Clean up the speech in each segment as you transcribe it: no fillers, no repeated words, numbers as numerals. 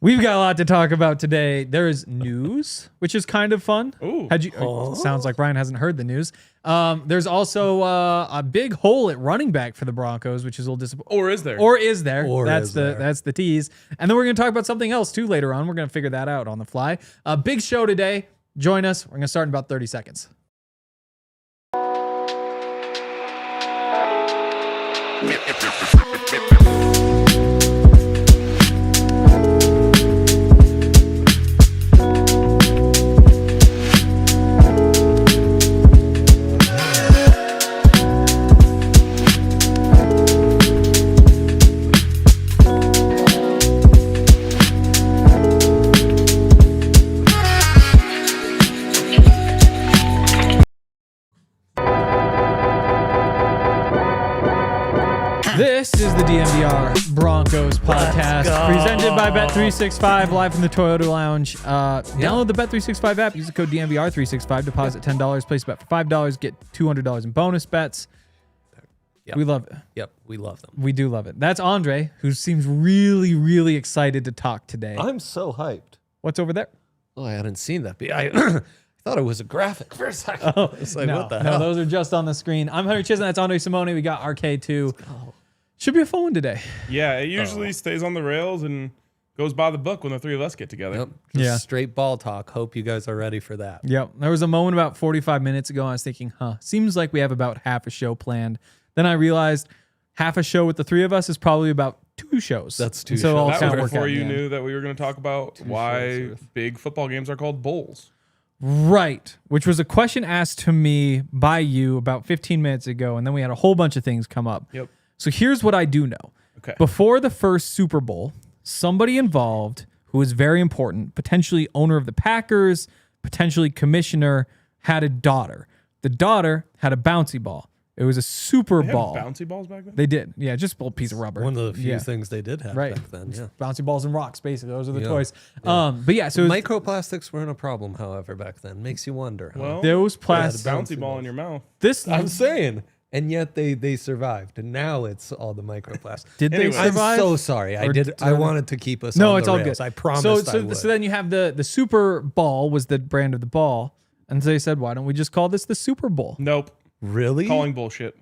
We've got a lot to talk about today. There is news, which is kind of fun. Ooh. Sounds like Ryan hasn't heard the news. There's also a big hole at running back for the Broncos, which is a little disappointing. Or is there? Or is there? Or that's is the there. that's the tease. And then we're gonna talk about something else too later on. We're gonna figure that out on the fly. A big show today. Join us. We're gonna start in about 30 seconds. This is the DMVR Broncos podcast presented by Bet365 live from the Toyota Lounge. Download the Bet365 app. Use the code DMVR365. Deposit $10. Place a bet for $5. Get $200 in bonus bets. Yep. We love it. Yep, we love them. We do love it. That's Andre, who seems really, really excited to talk today. I'm so hyped. What's over there? Oh, I hadn't seen that. I thought it was a graphic for a second. Oh, It's like, no, what the no, hell? those are just on the screen. I'm Henry Chisholm. That's Andre Simone. We got RK2. Should be a fun one today. Yeah, it usually stays on the rails and goes by the book when the three of us get together. Yep, just Yeah. straight ball talk. Hope you guys are ready for that. Yep. There was a moment about 45 minutes ago. I was thinking, seems like we have about half a show planned. Then I realized half a show with the three of us is probably about two shows. That's two So shows. I'll That kind was of work before out in you the end. knew that we were going to talk about why shows worth. big football games are called bowls. Right. Which was a question asked to me by you about 15 minutes ago. And then we had a whole bunch of things come up. Yep. So here's what I do know. Okay. Before the first Super Bowl, somebody involved who was very important, potentially owner of the Packers, potentially commissioner, had a daughter. The daughter had a bouncy ball. It was a Super They had Bowl. bouncy balls back then? They did. Yeah, just a little piece of rubber. One of the few Yeah. things they did have Right. back then. Yeah. Bouncy balls and rocks, basically. Those are the Yeah. toys. But yeah, so it was Microplastics weren't a problem, however, back then. Makes you wonder. Huh? Well, those yeah, the plastic. bouncy ball in your mouth. This I'm saying. And yet they survived. And now it's all the microplastics. did Anyway. they I'm survive? so sorry. I Or did. did I I- wanted to keep us No, on it's the all rails. good. I promised So, I would. so then you have the Super Ball was the brand of the ball, and they said, why don't we just call this the Super Bowl? Nope. Really? Calling bullshit.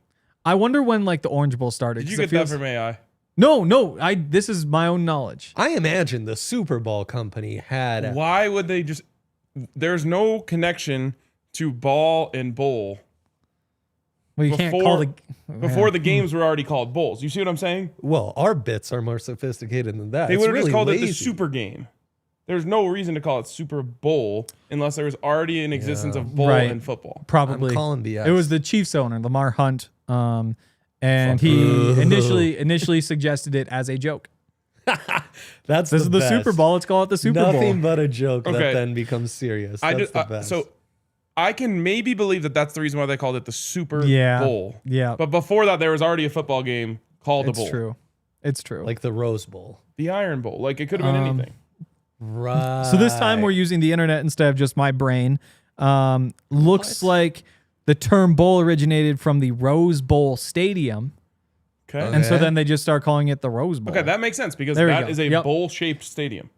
I wonder when like the Orange Bowl started. Did you 'cause get it that feels- from AI? No. This is my own knowledge. I imagine the Super Bowl company had. Why would they just... There's no connection to ball and bowl Well, you can't call the before the games were already called bowls. You see what I'm saying? Well, our bits are more sophisticated than that. They It's would have really just called it the lazy. Super Game. There's no reason to call it Super Bowl unless there was already an existence of bowl Right. in football. probably. I'm calling BS. It was the Chiefs owner, Lamar Hunt, and he initially suggested it as a joke. That's This is the best. Super Bowl. Let's call it the Super Nothing Bowl. but a joke Okay. that then becomes serious. I That's just the best. so I can maybe believe that that's the reason why they called it the Super Yeah. Bowl. Yeah, But before that, there was already a football game called a it's bowl, true. It's true. like the Rose Bowl. the Iron Bowl. Like it could have been anything. Right. So this time we're using the internet instead of just my brain. Looks like the term bowl originated from the Rose Bowl Stadium, Okay. and so Okay. then they just start calling it the Rose Bowl. Okay, that makes sense because There we that go. is a Yep. bowl-shaped stadium.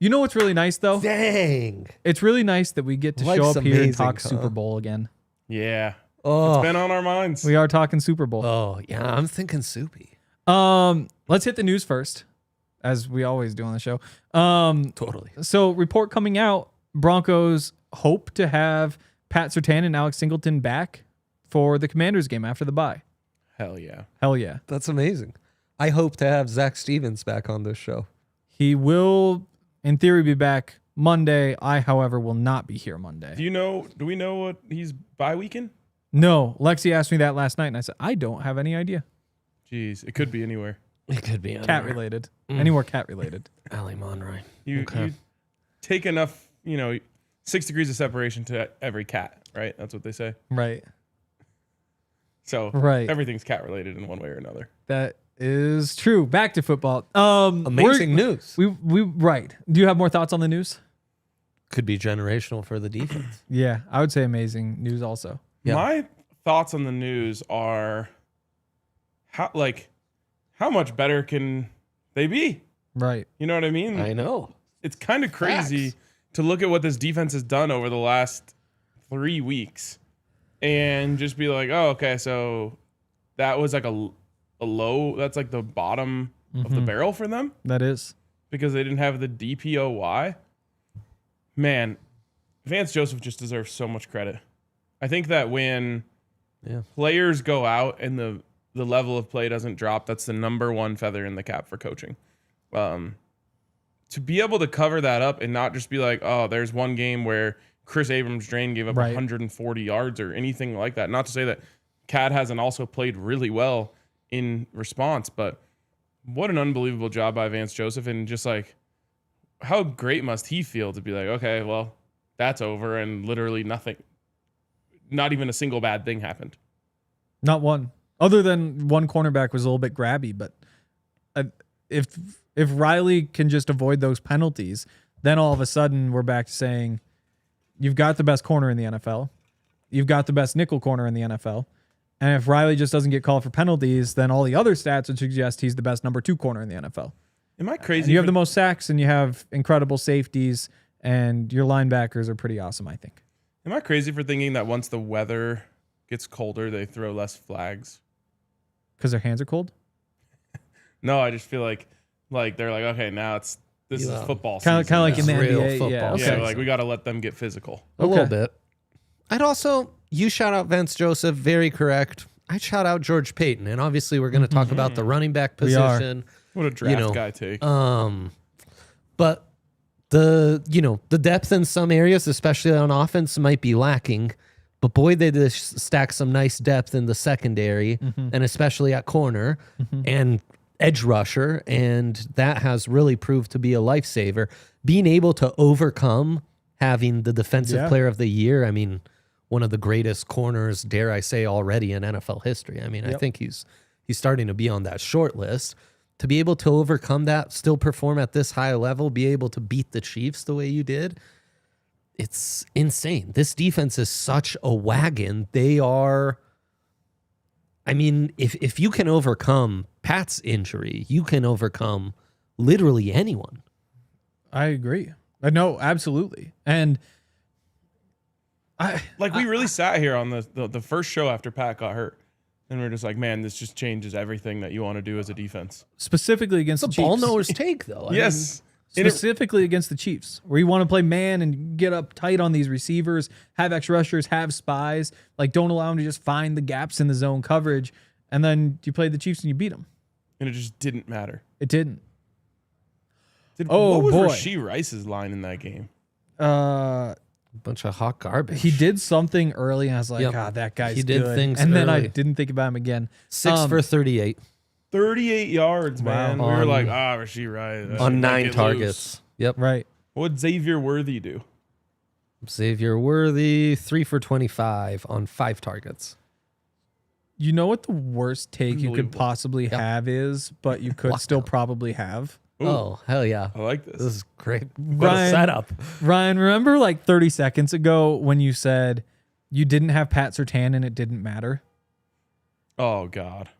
You know what's really nice though? Dang. It's really nice that we get to Life's show up here and amazing, talk huh? Super Bowl again. Yeah, Oh. it's been on our minds. We are talking Super Bowl. Oh yeah. I'm thinking soupy. Let's hit the news first, as we always do on the show. Totally. So report coming out: Broncos hope to have Pat Surtain and Alex Singleton back for the Commanders game after the bye. Hell yeah. Hell yeah. That's amazing. I hope to have Zach Stevens back on this show. He will, in theory, be back Monday. I, however, will not be here Monday. Do we know what he's bye weekend? No, Lexi asked me that last night, and I said, I don't have any idea. Jeez, it could be anywhere. It could be Cat related. Any more cat related. Ali Monroy. You take enough, 6 degrees of separation to every cat, right? That's what they say. Right. So Right. everything's cat related in one way or another. That is true. Back to football. Amazing news. We right. Do you have more thoughts on the news? Could be generational for the defense. Yeah, I would say amazing news also. Yeah. My thoughts on the news are how much better can they be? Right. You know what I mean? I know. it's kind of crazy to look at what this defense has done over the last 3 weeks and just be like, oh, okay, so that was like a low. That's like the bottom of the barrel for them That is. because they didn't have the DPOY. Man, Vance Joseph just deserves so much credit. I think that when players go out and the level of play doesn't drop, that's the number one feather in the cap for coaching. To be able to cover that up and not just be like, oh, there's one game where Chris Abrams-Drain gave up 140 yards or anything like that. Not to say that Cad hasn't also played really well in response, but what an unbelievable job by Vance Joseph. And just like, how great must he feel to be like, okay, well, that's over and literally nothing, not even a single bad thing happened. Not one. Other than one cornerback was a little bit grabby, but if Riley can just avoid those penalties, then all of a sudden we're back to saying you've got the best corner in the NFL. You've got the best nickel corner in the NFL. And if Riley just doesn't get called for penalties, then all the other stats would suggest he's the best number 2 corner in the NFL. Am I crazy? And you have the most sacks and you have incredible safeties and your linebackers are pretty awesome, I think. Am I crazy for thinking that once the weather gets colder, they throw less flags? Because their hands are cold? No, I just feel like they're like, okay, now this is football Kind season. of like in the It's real NBA. football Yeah, season. okay. Yeah, like we got to let them get physical. A little bit. I'd also, you shout out Vance Joseph, very correct. I'd shout out George Payton, and obviously we're going to talk about the running back We are. position. What a draft guy take. But the depth in some areas, especially on offense, might be lacking. But boy, they just stack some nice depth in the secondary, and especially at corner and edge rusher, and that has really proved to be a lifesaver. Being able to overcome having the defensive player of the year, I mean, one of the greatest corners, dare I say, already in NFL history. I mean, I think he's starting to be on that short list. To be able to overcome that, still perform at this high level, be able to beat the Chiefs the way you did, it's insane. This defense is such a wagon. They are, I mean, if you can overcome Pat's injury, you can overcome literally anyone. I agree. No, absolutely. And we really sat here on the first show after Pat got hurt. And we're just like, man, this just changes everything that you want to do as a defense. specifically against the It's a Chiefs. ball knowers take, though. I Yes. Specifically against the Chiefs, where you want to play man and get up tight on these receivers, have X rushers, have spies, like don't allow them to just find the gaps in the zone coverage. And then you played the Chiefs and you beat them. And it just didn't matter. It didn't. What was boy. Rashee Rice's line in that game? A bunch of hot garbage. He did something early, and I was like, Yep. that guy's He did good. things and then I early. didn't think about him again. 6 for 38 38 yards, man. We were On- like, Rashee Rice. on Let 9 it targets. loose. Yep. Right. What'd Xavier Worthy do? Xavier Worthy, 3 for 25 on 5 targets. You know what the worst take you could Unbelievable. possibly have is, but you could still probably have? Ooh, Oh, hell yeah. I like This this. is great. What a Ryan- setup. Ryan, remember like 30 seconds ago when you said you didn't have Pat Surtain and it didn't matter? Oh, God.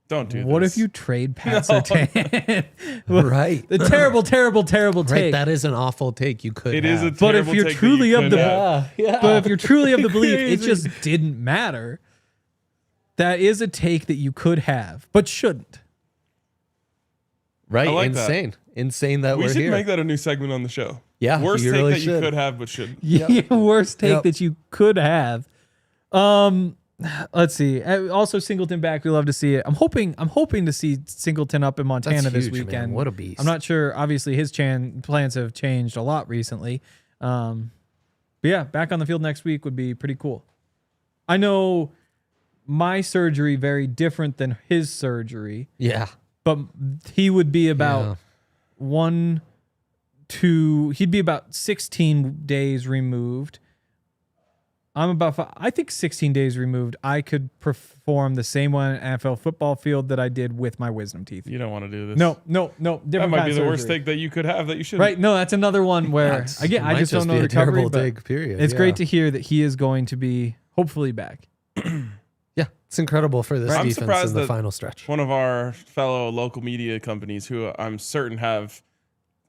Don't do What this. if you trade Pat Surtain? Right. The terrible Right. take. That is an awful take you could It is a have. But if terrible you're take that truly you of could the have. but if you're truly of the belief it Crazy. just didn't matter, that is a take that you could have, but shouldn't. Right. I like that. Insane that We we're should here. make that a new segment on the show. Yeah, Worst you take really that you should. could have, but shouldn't. Worst take Yep. that you could have. Let's see. Also, Singleton back. We love to see it. I'm hoping to see Singleton up in Montana That's this huge, man. weekend. What a beast. I'm not sure. Obviously, his plans have changed a lot recently. But yeah, back on the field next week would be pretty cool. I know my surgery very different than his surgery, Yeah. but he would be about Yeah. he'd be about 16 days removed. I'm about, I think 16 days removed. I could perform the same one on an NFL football field that I did with my wisdom teeth. You don't want to do this. No. That Different might kind be of the worst surgery. take that you could have that you shouldn't. Right. No, that's another one where, That's- again, I might just don't know be the a terrible recovery, but take, period. it's Yeah. great to hear that he is going to be hopefully back. Yeah. It's incredible for this I'm defense surprised in the that final stretch. One of our fellow local media companies who I'm certain have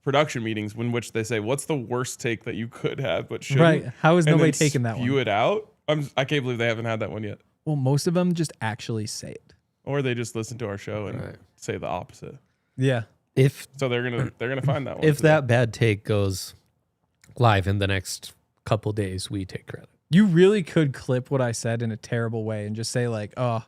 production meetings in which they say, "What's the worst take that you could have but shouldn't?" Right. How is And nobody then taking that spew one? it out. I can't believe they haven't had that one yet. Well, most of them just actually say it. Or they just listen to our show and say the opposite. Yeah. So they're gonna find that one. If today. that bad take goes live in the next couple days, we take credit. You really could clip what I said in a terrible way and just say like, "Oh,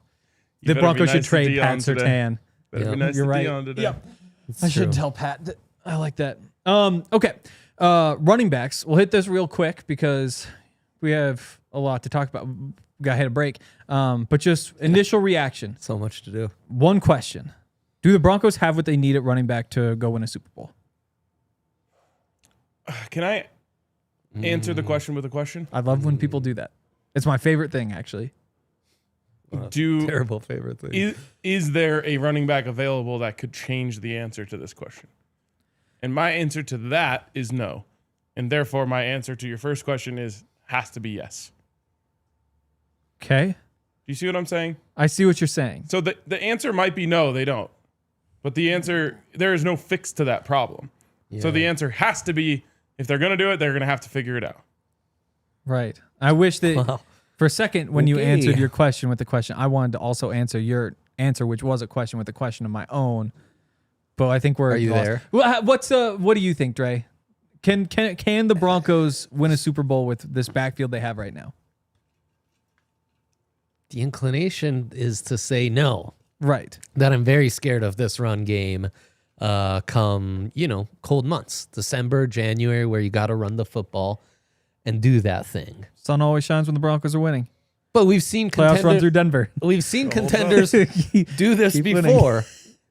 You the better be Broncos should nice to trade Dion Pat today. Surtain." Better Yeah. be nice You're to right. Dion today. Yep. It's I should true. tell Pat. I like that. Okay. Running backs. We'll hit this real quick because we have a lot to talk about. Got to hit a break. But just initial reaction. So much to do. One question: do the Broncos have what they need at running back to go win a Super Bowl? Can I answer the question with a question? I love when people do that. It's my favorite thing, actually. Terrible favorite thing. Is there a running back available that could change the answer to this question? And my answer to that is no. And therefore, my answer to your first question has to be yes. Okay. Do you see what I'm saying? I see what you're saying. So the answer might be no, they don't. But the answer, there is no fix to that problem. So the answer has to be, if they're going to do it, they're going to have to figure it out. Right. I wish that Wow. for a second when you Okay. answered your question with the question, I wanted to also answer your answer, which was a question with a question of my own. But I think we're Are you lost. there? Well, what do you think, Dre? Can the Broncos win a Super Bowl with this backfield they have right now? The inclination is to say no. Right. That I'm very scared of this run game come, cold months. December, January, where you got to run the football and do that thing. Sun always shines when the Broncos are winning. But we've seen Playoffs run through Denver. We've seen contenders do this Keep winning. before.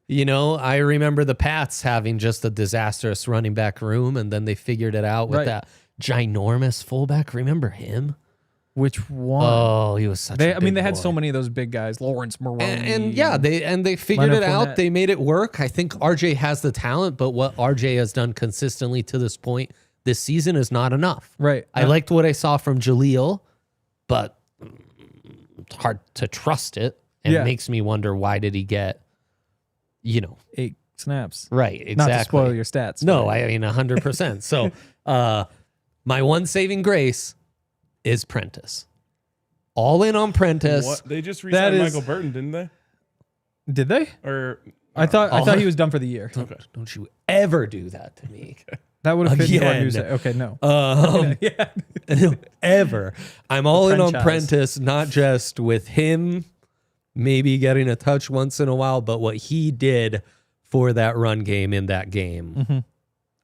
I remember the Pats having just a disastrous running back room, and then they figured it out with Right. that ginormous fullback. Remember him? Which one? Oh, he was such a big They had boy. so many of those big guys. Lawrence Maroney. And they figured Leonard it out. Fournette. They made it work. I think RJ has the talent, but what RJ has done consistently to this point this season is not enough. Right. I liked what I saw from Jaleel, but it's hard to trust it. And Yeah. it makes me wonder, why did he get, 8 snaps. right, exactly. Not to spoil your stats. No, but- I mean 100%. So my one saving grace is Prentice. All in on Prentice. What? They just That re-signed is- Michael Burton, didn't they? Did they? Or I thought he was done for the year. Don't you ever do that to me. That would have fit into our Again. news. Okay, no. Yeah. Ever. I'm all in on franchise. Prentice, not just with him maybe getting a touch once in a while, but what he did for that run game in that game,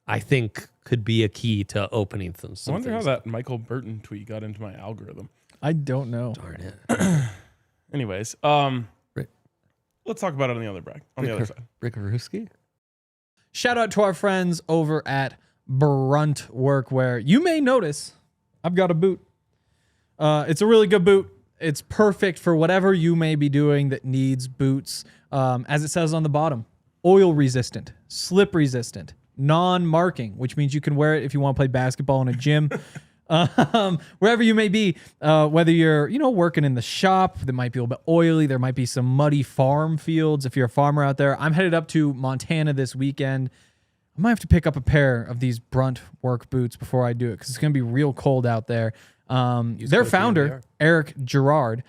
I think could be a key to opening some I wonder how things. that Michael Burton tweet got into my algorithm. I don't know. Darn it. Anyways, Rick- let's talk about it on the other side. Rick Ruski? Shout out to our friends over at Brunt Workwear. You may notice I've got a boot. It's a really good boot. It's perfect for whatever you may be doing that needs boots. As it says on the bottom, oil resistant, slip resistant, non-marking, which means you can wear it if you want to play basketball in a gym. Wherever you may be, whether you're, working in the shop that might be a little bit oily, there might be some muddy farm fields. If you're a farmer out there, I'm headed up to Montana this weekend. I might have to pick up a pair of these Brunt work boots before I do it because it's going to be real cold out there. Their code founder, DNVR. Eric Gerard,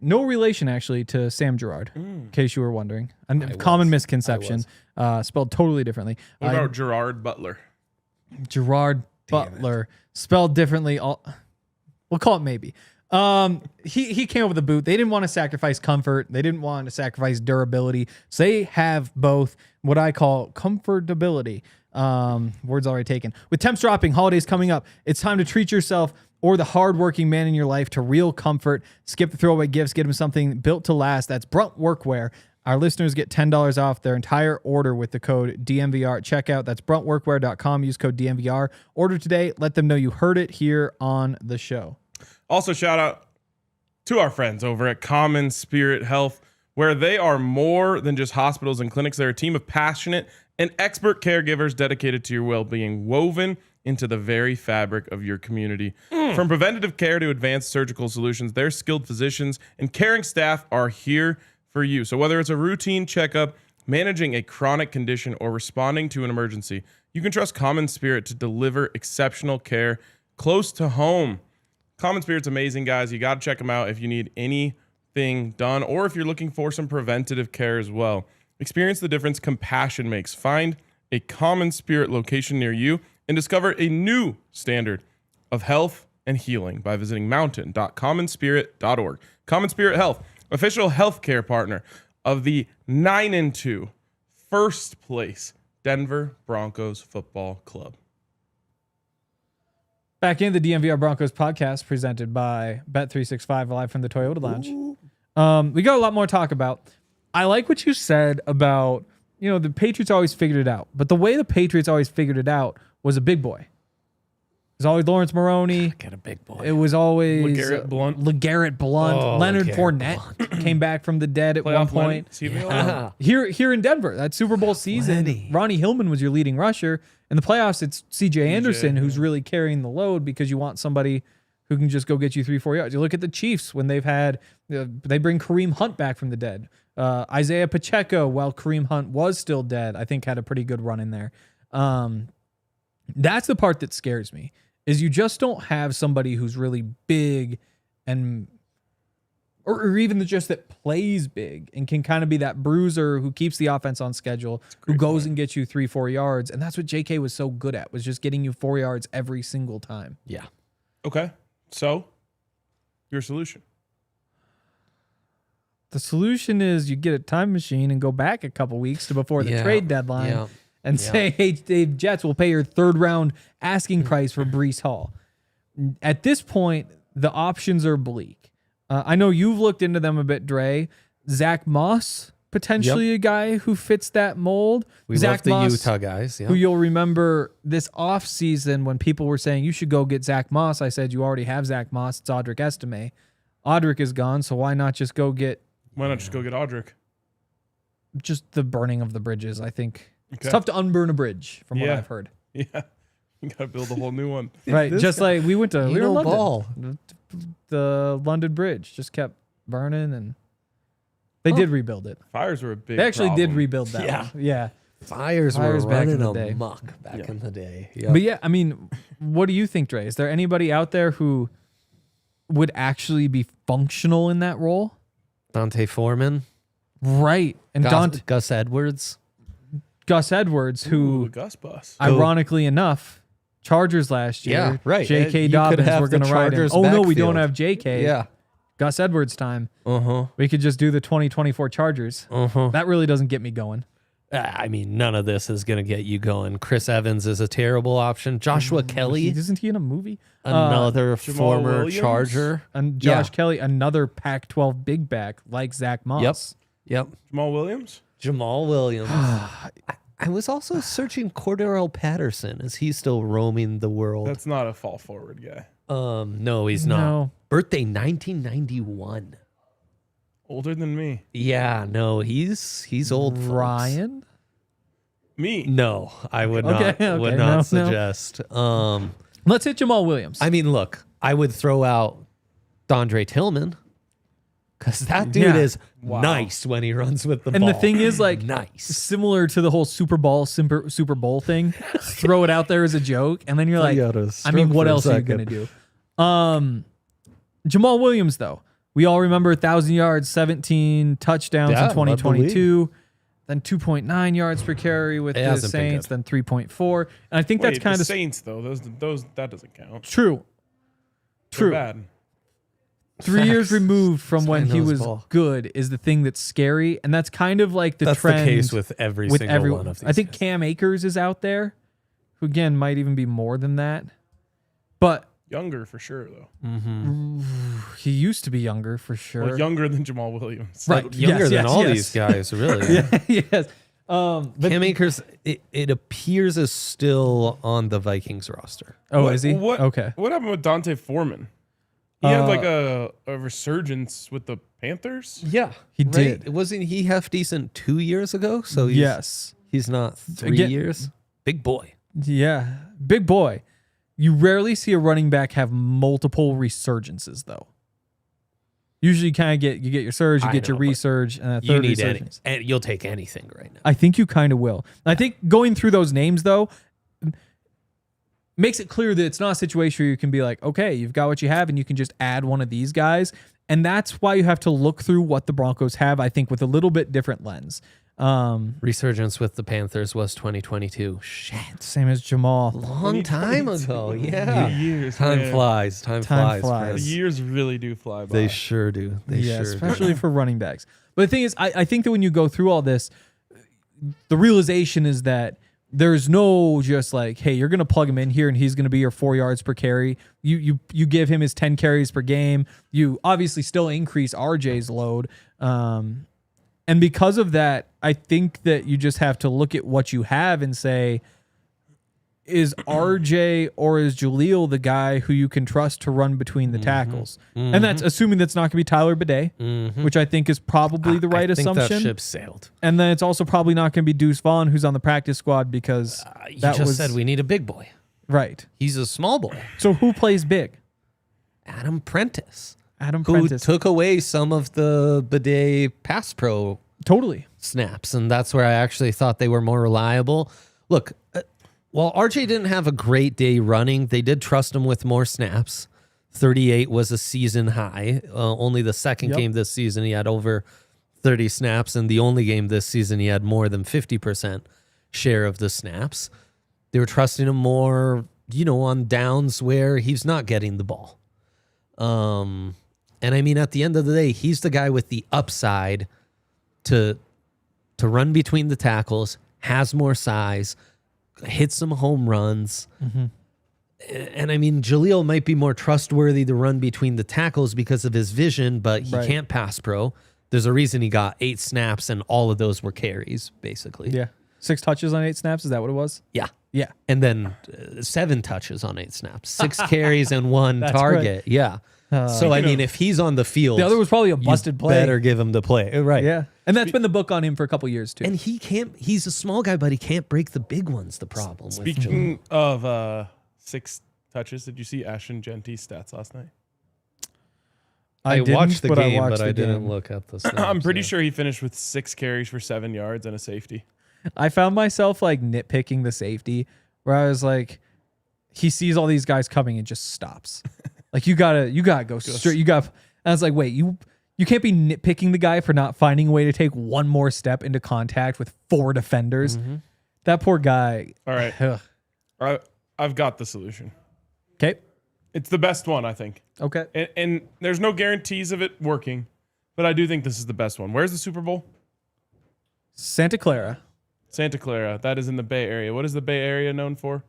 no relation actually to Sam Gerard, in case you were wondering. A common misconception, spelled totally differently. What about Gerard Butler? Gerard Butler, spelled differently. We'll call it maybe. He came up with a boot. They didn't want to sacrifice comfort. They didn't want to sacrifice durability. So they have both what I call comfortability. Words already taken. With temps dropping, holidays coming up, it's time to treat yourself or the hardworking man in your life to real comfort. Skip the throwaway gifts. Get them something built to last. That's Brunt Workwear. Our listeners get $10 off their entire order with the code DMVR at checkout. That's bruntworkwear.com. Use code DMVR. Order today. Let them know you heard it here on the show. Also, shout out to our friends over at Common Spirit Health, where they are more than just hospitals and clinics. They're a team of passionate and expert caregivers dedicated to your well-being, woven into the very fabric of your community. From preventative care to advanced surgical solutions, their skilled physicians and caring staff are here for you. So whether it's a routine checkup, managing a chronic condition, or responding to an emergency, You can trust Common Spirit to deliver exceptional care close to home. Common Spirit's amazing, guys. You got to check them out if you need anything done or if you're looking for some preventative care as well. Experience the difference compassion makes. Find a Common Spirit location near you and discover a new standard of health and healing by visiting mountain.commonspirit.org. Common Spirit Health, official healthcare partner of the 9-2 first place Denver Broncos Football Club. Back in the DMVR Broncos podcast presented by Bet365 live from the Toyota Lounge. We got a lot more to talk about. I like what you said about, the Patriots always figured it out. But the way the Patriots always figured it out was a big boy. It was always Lawrence Maroney. Get a big boy. It was always LeGarrette Blount. LeGarrette Blount. Oh, Leonard LeGarrette Fournette came back from the dead at one Playoff point. Lenny, Here in Denver, that Super Bowl season, Lenny. Ronnie Hillman was your leading rusher. In the playoffs, it's CJ Anderson who's really carrying the load because you want somebody who can just go get you 3-4 yards. You look at the Chiefs when they've had, they bring Kareem Hunt back from the dead. Isaiah Pacheco, while Kareem Hunt was still dead, I think had a pretty good run in there. That's the part that scares me, is you just don't have somebody who's really big and or even just that plays big and can kind of be that bruiser who keeps the offense on schedule, who goes and gets you 3-4 yards. And that's what JK was so good at, was just getting you 4 yards every single time. Yeah. Okay. So, your solution? The solution is you get a time machine and go back a couple weeks to before the trade deadline and say, hey, Dave, Jets will pay your third round asking price for Breece Hall. At this point, the options are bleak. I know you've looked into them a bit, Dre. Zach Moss, potentially a guy who fits that mold. We Zach love the Moss, Utah guys. who you'll remember this offseason when people were saying you should go get Zach Moss. I said you already have Zach Moss. It's Audric Estime. Audric is gone, so why not just go get... Why not just go get Audric? Just the burning of the bridges, I think. Okay. It's tough to unburn a bridge, from what I've heard. Yeah. You got to build a whole new one. Right, just like we went to You know London. ball. The London Bridge just kept burning, and they did rebuild it. Fires were a big They actually did problem. rebuild that Yeah. one. Yeah. Fires were Fires back in running the day. amok back in the day. But yeah, I mean, what do you think, Dre? Is there anybody out there who would actually be functional in that role? Dante Foreman, Right. And Gus Edwards. Gus Edwards, who, Ooh, Gus Bus. ironically enough, Chargers last year. Yeah, right. J.K. You could Dobbins, have we're going the to ride him. Chargers Oh, no, we don't backfield. have J.K. Yeah. Gus Edwards time. Uh-huh. We could just do the 2024 Chargers. Uh-huh. That really doesn't get me going. I mean, none of this is going to get you going. Chris Evans is a terrible option. Joshua Kelly, Isn't he in a movie? another Jamal former Williams? Charger. And Josh Yeah. Kelly, another Pac-12 big back like Zach Moss. Yep. Jamal Williams? Jamal Williams. I was also searching Cordero Patterson. Is he still roaming the world? That's not a fall forward guy. No, he's not. No. Birthday 1991. Older than me. Yeah, no, he's old. folks. Ryan? Me. No, I would not Okay, would okay, not no. suggest. Let's hit Jamal Williams. I mean, look, I would throw out Dondre Tillman because that dude Yeah. is Wow. nice when he runs with the and ball. the thing is, like, nice. similar to the whole Super Bowl thing, throw it out there as a joke, and then you're like, I mean, what else are you going to do? Jamal Williams, though. We all remember 1,000 yards, 17 touchdowns Yeah, in led the league. 2022. Then 2.9 yards per carry with It the hasn't been Saints. good. Then 3.4. And I think Wait, that's kind the of Saints though. Those that doesn't count. true. They're True. bad. 3 years Facts. removed from This when guy he knows was ball. good is the thing that's scary, and that's kind of like the That's trend the case with every single everyone. one of these. I think guys. Cam Akers is out there, who again might even be more than that, but Younger for sure though. he used to be younger for sure. Well, younger than Jamal Williams. Right. younger Yes, than yes, all yes. these guys, really. yes. But Cam Akers, it appears is still on the Vikings roster. oh, What- is he? What, Okay. What happened with Dante Foreman? He had like a resurgence with the Panthers. Yeah, He did. Wasn't he half decent 2 years ago? So Yes. he's not 3 Again- years. Big boy. Yeah. Big boy. You rarely see a running back have multiple resurgences, though. Usually, you kind of get your surge, you I get your know, but resurge, and a You third need any, resurgence. and you'll take anything right now. I think you kind of will. I think going through those names, though, makes it clear that it's not a situation where you can be like, okay, you've got what you have and you can just add one of these guys. And that's why you have to look through what the Broncos have, I think, with a little bit different lens. Resurgence with the Panthers was 2022. Shit. Same as Jamal. Long time ago. Yeah. Years, Time man. flies. Time Time flies. flies. friends. The years really do fly by. They sure do. They Yeah, sure do. especially for running backs. But the thing is, I think that when you go through all this, the realization is that there's no just like, hey, you're going to plug him in here and he's going to be your 4 yards per carry. You give him his 10 carries per game. You obviously still increase RJ's load. And because of that, I think that you just have to look at what you have and say, is RJ or is Jaleel the guy who you can trust to run between the tackles? And that's assuming that's not going to be Tyler Bidet, which I think is probably the right I think assumption. that ship sailed. And then it's also probably not going to be Deuce Vaughn, who's on the practice squad, because You that just was said we need a big boy. right. He's a small boy. So who plays big? Adam Prentice, Adam who Prentice. took away some of the Bidet pass pro Totally. snaps, and that's where I actually thought they were more reliable. Look, while RJ didn't have a great day running, they did trust him with more snaps. 38 was a season high. Only the second game this season he had over 30 snaps, and the only game this season he had more than 50% share of the snaps. They were trusting him more, on downs where he's not getting the ball. And I mean, at the end of the day, he's the guy with the upside to run between the tackles, has more size, hit some home runs. And I mean, Jaleel might be more trustworthy to run between the tackles because of his vision, but he can't pass pro. There's a reason he got 8 snaps and all of those were carries, basically. Yeah. 6 touches on 8 snaps. Is that what it was? Yeah. Yeah. And then 7 touches on 8 snaps, 6 carries and 1 That's target. Yeah. So, I mean, if he's on the field, The other was probably a busted play. better give him the play. Right. Yeah. And that's been the book on him for a couple years, too. And he's a small guy, but he can't break the big ones. The problem with Jaleel. Speaking of 6 touches, did you see Ashton Genty's stats last night? I watched the game, but I didn't look at the snaps. I'm pretty sure he finished with 6 carries for 7 yards and a safety. I found myself like nitpicking the safety where I was like, he sees all these guys coming and just stops. Like you gotta go straight. And I was like, wait, you can't be nitpicking the guy for not finding a way to take one more step into contact with 4 defenders. That poor guy. All right. Ugh. I've got the solution. Okay. It's the best one, I think. Okay. And there's no guarantees of it working, but I do think this is the best one. Where's the Super Bowl? Santa Clara. Santa Clara. That is in the Bay Area. What is the Bay Area known for?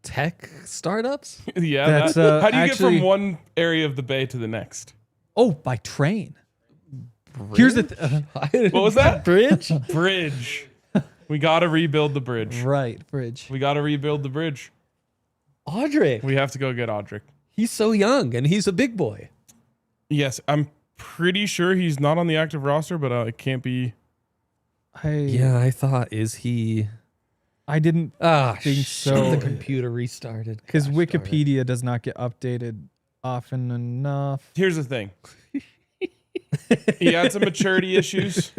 Tech startups? Yeah. That's, how do you actually- get from one area of the Bay to the next? Oh, by train. Here's the What was that? Bridge? Bridge. We got to rebuild the bridge. right bridge. We got to rebuild the bridge. Audrey. We have to go get Audric. He's so young and he's a big boy. Yes, I'm pretty sure he's not on the active roster, but it can't be. I thought, is he? I didn't Think so. The computer restarted. because Gosh darn it. Wikipedia does not get updated often enough. Here's the thing. He had some maturity issues.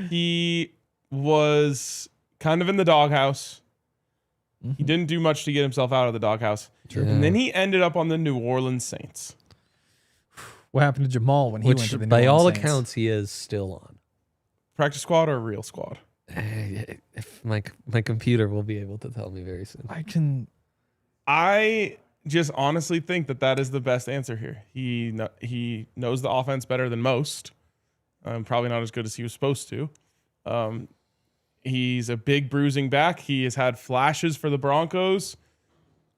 He was kind of in the doghouse. He didn't do much to get himself out of the doghouse. Sure. And then he ended up on the New Orleans Saints. What happened to Jamal when he went Which, to the New by all Orleans Saints? accounts, he is still on. Practice squad or real squad? If my computer will be able to tell me very soon. I just honestly think that is the best answer here. He knows the offense better than most. Probably not as good as he was supposed to. He's a big bruising back. He has had flashes for the Broncos.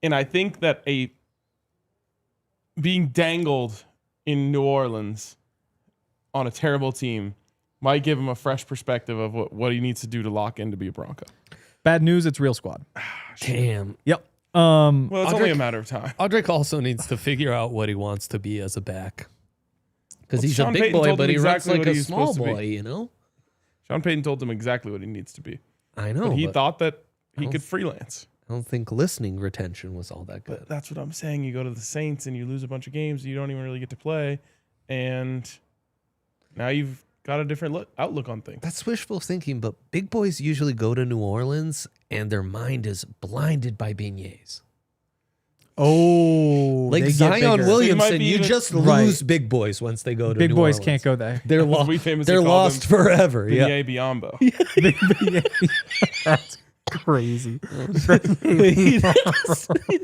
And I think that being dangled in New Orleans on a terrible team might give him a fresh perspective of what he needs to do to lock in to be a Bronco. Bad news, it's real squad. Damn. Yep. Well, it's only Audric- a matter of time. Audric also needs to figure out what he wants to be as a back. Because Well, he's Sean a big Payton boy, told but him he runs exactly like what a he's small supposed to be. boy, you know? Sean Payton told him exactly what he needs to be. I know. But he but thought that he don't- could freelance. I don't think listening retention was all that good. But that's what I'm saying. You go to the Saints and you lose a bunch of games you don't even really get to play. And now you've got a different outlook on things. That's wishful thinking, but big boys usually go to New Orleans and their mind is blinded by beignets. Oh, Like they get Zion bigger. Williamson, be you even- just Right. lose big boys once they go to Big New boys Orleans. can't go there. They're We lost. famously They're call lost them forever. Yeah. Beignet Biombo. That's crazy.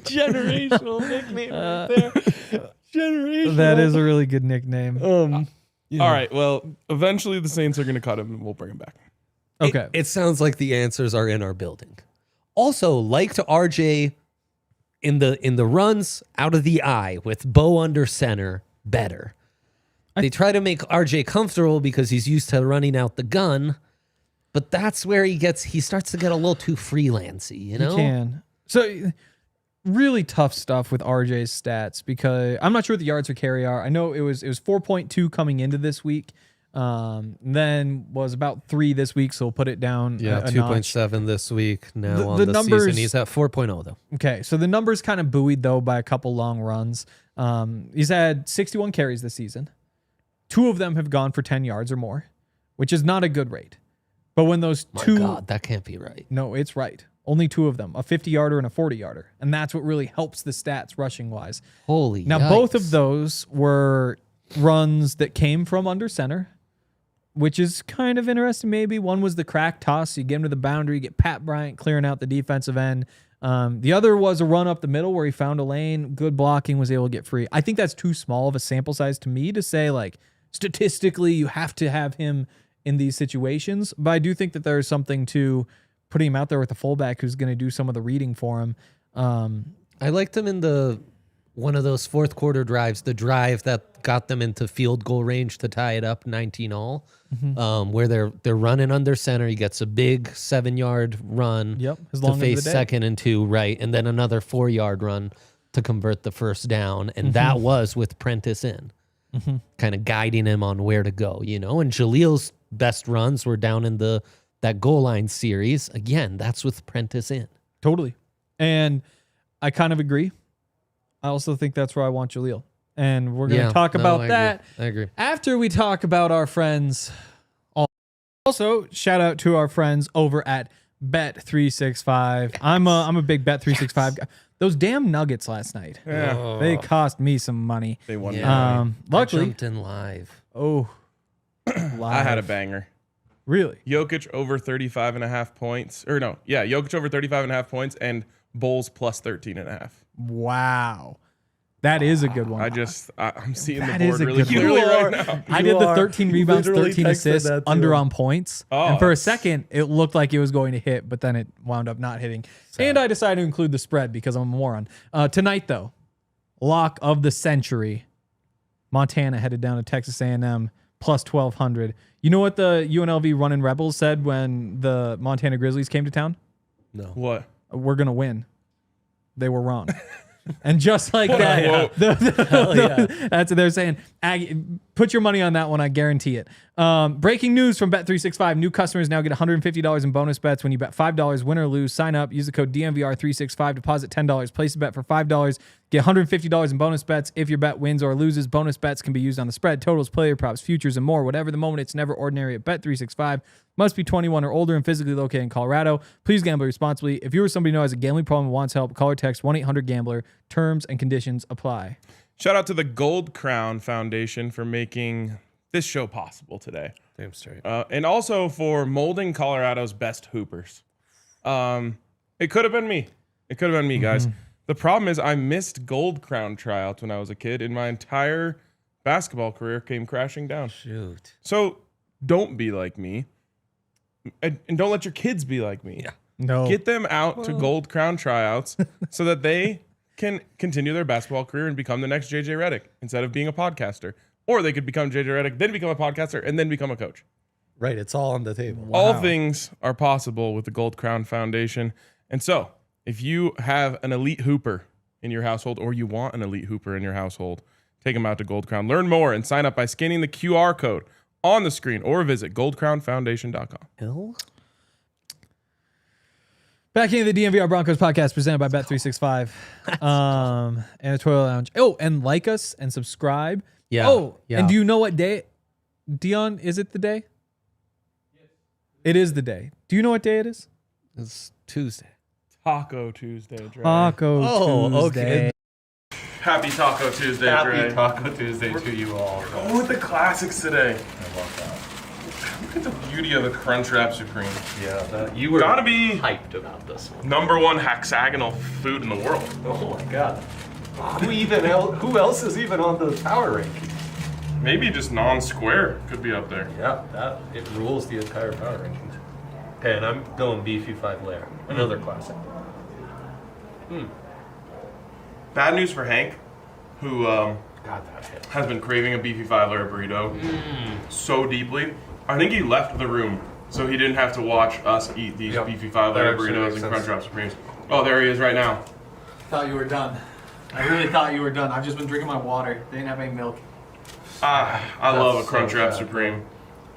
Generational nickname right there. Generational. That is a really good nickname. All right. Well, eventually the Saints are going to cut him and we'll bring him back. Okay. It sounds like the answers are in our building. Also, like to RJ in the runs out of the eye with Bo under center, better. They try to make RJ comfortable because he's used to running out the gun, but that's where he starts to get a little too freelancy, you know? You can. So really tough stuff with RJ's stats because I'm not sure what the yards per carry are. I know it was 4.2 coming into this week. Then was about 3 this week, so we'll put it down. Yeah, a notch. 2.7 this week. Now The on the numbers- season, he's at 4.0 though. Okay, so the numbers kind of buoyed though by a couple long runs. He's had 61 carries this season. 2 of them have gone for 10 yards or more, which is not a good rate. But when those My two, God, that can't be right. no, it's right. Only 2 of them, a 50-yarder and a 40-yarder, and that's what really helps the stats rushing wise. Holy Now, yikes. both of those were runs that came from under center, which is kind of interesting maybe. One was the crack toss. You get him to the boundary, you get Pat Bryant clearing out the defensive end. The other was a run up the middle where he found a lane, good blocking, was able to get free. I think that's too small of a sample size to me to say, like, statistically you have to have him in these situations. But I do think that there's something to putting him out there with a fullback who's going to do some of the reading for him. I liked him in one of those fourth quarter drives, the drive that got them into field goal range to tie it up 19 all, where they're running under center. He gets a big 7-yard run Yep, as to long as face the day. 2nd and 2, right, and then another 4-yard run to convert the first down, and that was with Prentice in, kind of guiding him on where to go, you know. And Jaleel's best runs were down in that goal line series. Again, that's with Prentice in. Totally. And I kind of agree. I also think that's where I want Jaleel. And we're going to talk about that I agree. after we talk about our friends. Also, shout out to our friends over at Bet365. I'm a big Bet365 guy. Those damn Nuggets last night. Yeah. They cost me some money. They won. Yeah. Yeah. I Luckily, jumped in live. I had a banger. Really? Jokic over 35.5 points. Or no, yeah, Jokic over 35.5 points and Bulls plus 13.5. Wow. That is a good one. I'm seeing That the is board a really good one. clearly You right are- now. I You did the are 13 rebounds, literally 13 texted assists that to under him. on points. Oh, and for a it's- second, it looked like it was going to hit, but then it wound up not hitting. And I decided to include the spread because I'm a moron. Tonight, though, lock of the century. Montana headed down to Texas A&M plus 1,200. You know what the UNLV Running Rebels said when the Montana Grizzlies came to town? No. What? We're going to win. They were wrong. And just like that, that's what they're saying. Put your money on that one. I guarantee it. Breaking news from Bet365. New customers now get $150 in bonus bets when you bet $5, win or lose. Sign up. Use the code DMVR365. Deposit $10. Place a bet for $5. Get $150 in bonus bets if your bet wins or loses. Bonus bets can be used on the spread, totals, player props, futures, and more. Whatever the moment, it's never ordinary at Bet365. Must be 21 or older and physically located in Colorado. Please gamble responsibly. If you or somebody you know has a gambling problem and wants help, call or text 1-800-GAMBLER. Terms and conditions apply. Shout out to the Gold Crown Foundation for making this show possible today. Damn straight. And also for molding Colorado's best hoopers. It could have been me. It could have been me, guys. The problem is I missed Gold Crown tryouts when I was a kid, and my entire basketball career came crashing down. Shoot. So don't be like me. And don't let your kids be like me. Yeah. No. Get them out to Gold Crown tryouts so that they can continue their basketball career and become the next JJ Redick instead of being a podcaster. Or they could become JJ Redick, then become a podcaster, and then become a coach. Right. It's all on the table. All things are possible with the Gold Crown Foundation. And so, if you have an elite hooper in your household or you want an elite hooper in your household, take them out to Gold Crown. Learn more and sign up by scanning the QR code on the screen or visit goldcrownfoundation.com. Back into the DMVR Broncos podcast presented by Bet365 and the Toilet Lounge. Oh, and like us and subscribe. Yeah. Oh, Yeah. and do you know what day? Dion, is it the day? Yes. It is the day. Do you know what day it is? It's Tuesday. Taco Tuesday, Dre. Taco Oh, Tuesday. okay. Happy Taco Tuesday, Happy Dre. Taco Tuesday to you all. Going with the classics today. I love that. Look at the beauty of a Crunchwrap Supreme. Yeah, you were Gotta be hyped about this one. #1 hexagonal food in the world. Oh my god. Who else is even on the power ranking? Maybe just non-square could be up there. Yeah, it rules the entire power rankings. Okay, and I'm going beefy 5-layer. Another classic. Bad news for Hank, who God, that hit. has been craving a beefy 5-layer burrito so deeply. I think he left the room so he didn't have to watch us eat these Yep. beefy 5-layer That actually burritos makes and sense. Crunchwrap Supremes. Oh, there he is right now. Thought you were done. I really thought you were done. I've just been drinking my water. They didn't have any milk. I love a That's so Crunchwrap sad. Supreme.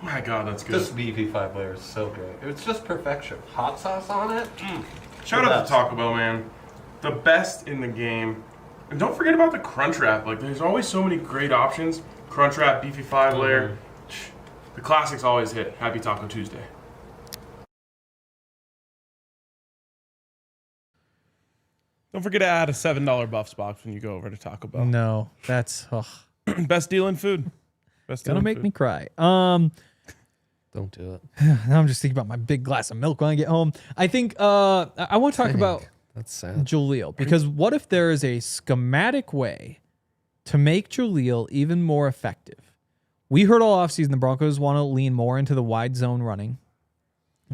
My God, that's good. This beefy 5-layer is so good. It's just perfection. Hot sauce on it? Shout out to Taco Bell, man. The best in the game. And don't forget about the Crunchwrap. Like, there's always so many great options. Crunchwrap, beefy 5-layer. The classics always hit. Happy Taco Tuesday. Don't forget to add a $7 Buffs box when you go over to Taco Bell. No, that's Best deal in food. Best deal gonna in make food. me cry. Don't do it. Now I'm just thinking about my big glass of milk when I get home. I think I want to talk about That's sad. Jaleel, because what if there is a schematic way to make Jaleel even more effective? We heard all offseason the Broncos want to lean more into the wide zone running.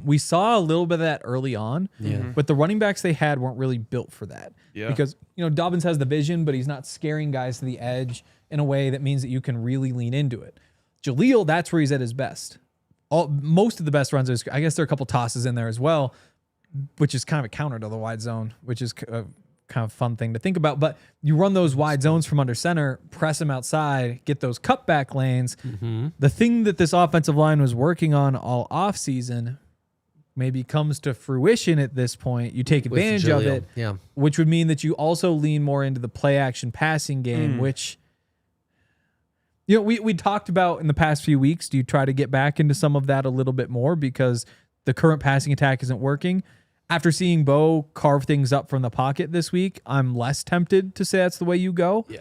We saw a little bit of that early on, but the running backs they had weren't really built for that. Yeah. Because, Dobbins has the vision, but he's not scaring guys to the edge in a way that means that you can really lean into it. Jaleel, that's where he's at his best. Most of the best runs, I guess there are a couple tosses in there as well, which is kind of a counter to the wide zone, which is a kind of fun thing to think about. But you run those wide zones from under center, press them outside, get those cutback lanes. The thing that this offensive line was working on all offseason maybe comes to fruition at this point. You take With advantage of Jaleel, it, yeah. which would mean that you also lean more into the play action passing game, which we talked about in the past few weeks. Do you try to get back into some of that a little bit more because the current passing attack isn't working? After seeing Bo carve things up from the pocket this week, I'm less tempted to say that's the way you go. Yeah.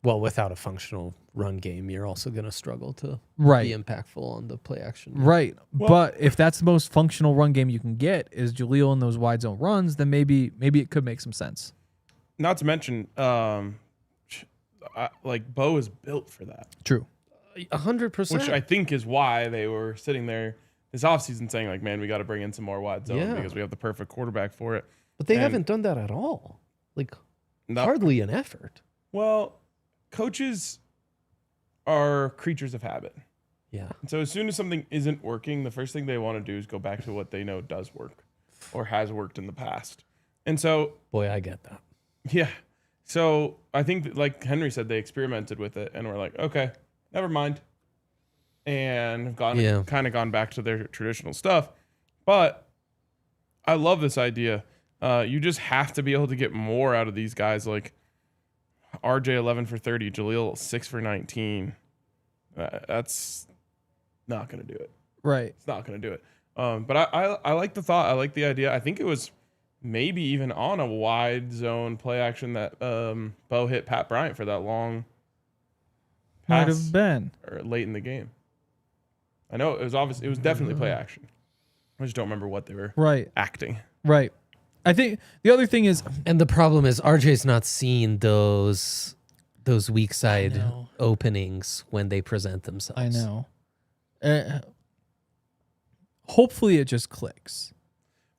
Well, without a functional run game, you're also going to struggle to Right. be impactful on the play action. Right. But if that's the most functional run game you can get is Jaleel in those wide zone runs, then maybe it could make some sense. Not to mention, like Bo is built for that, True. 100%. which I think is why they were sitting there this offseason saying, like, man, we got to bring in some more wide zone Yeah. because we have the perfect quarterback for it. But they and- haven't done that at all. Like, No- hardly an effort. Well, coaches are creatures of habit. Yeah. And so as soon as something isn't working, the first thing they want to do is go back to what they know does work or has worked in the past. And so, Boy, I get that. yeah. So I think that, like Henry said, they experimented with it and were like, okay, never mind. And have kind of gone back to their traditional stuff. But I love this idea. You just have to be able to get more out of these guys. Like RJ 11 for 30, Jaleel 6 for 19. That's not going to do it. Right. It's not going to do it. But I like the thought. I like the idea. I think it was maybe even on a wide zone play action that Bo hit Pat Bryant for that long Might pass have been. or late in the game. I know it was obvious. It was definitely play action. I just don't remember what they were Right. acting. Right. I think the other thing is And the problem is RJ's not seeing those weak side know. openings when they present themselves. I know. Hopefully it just clicks.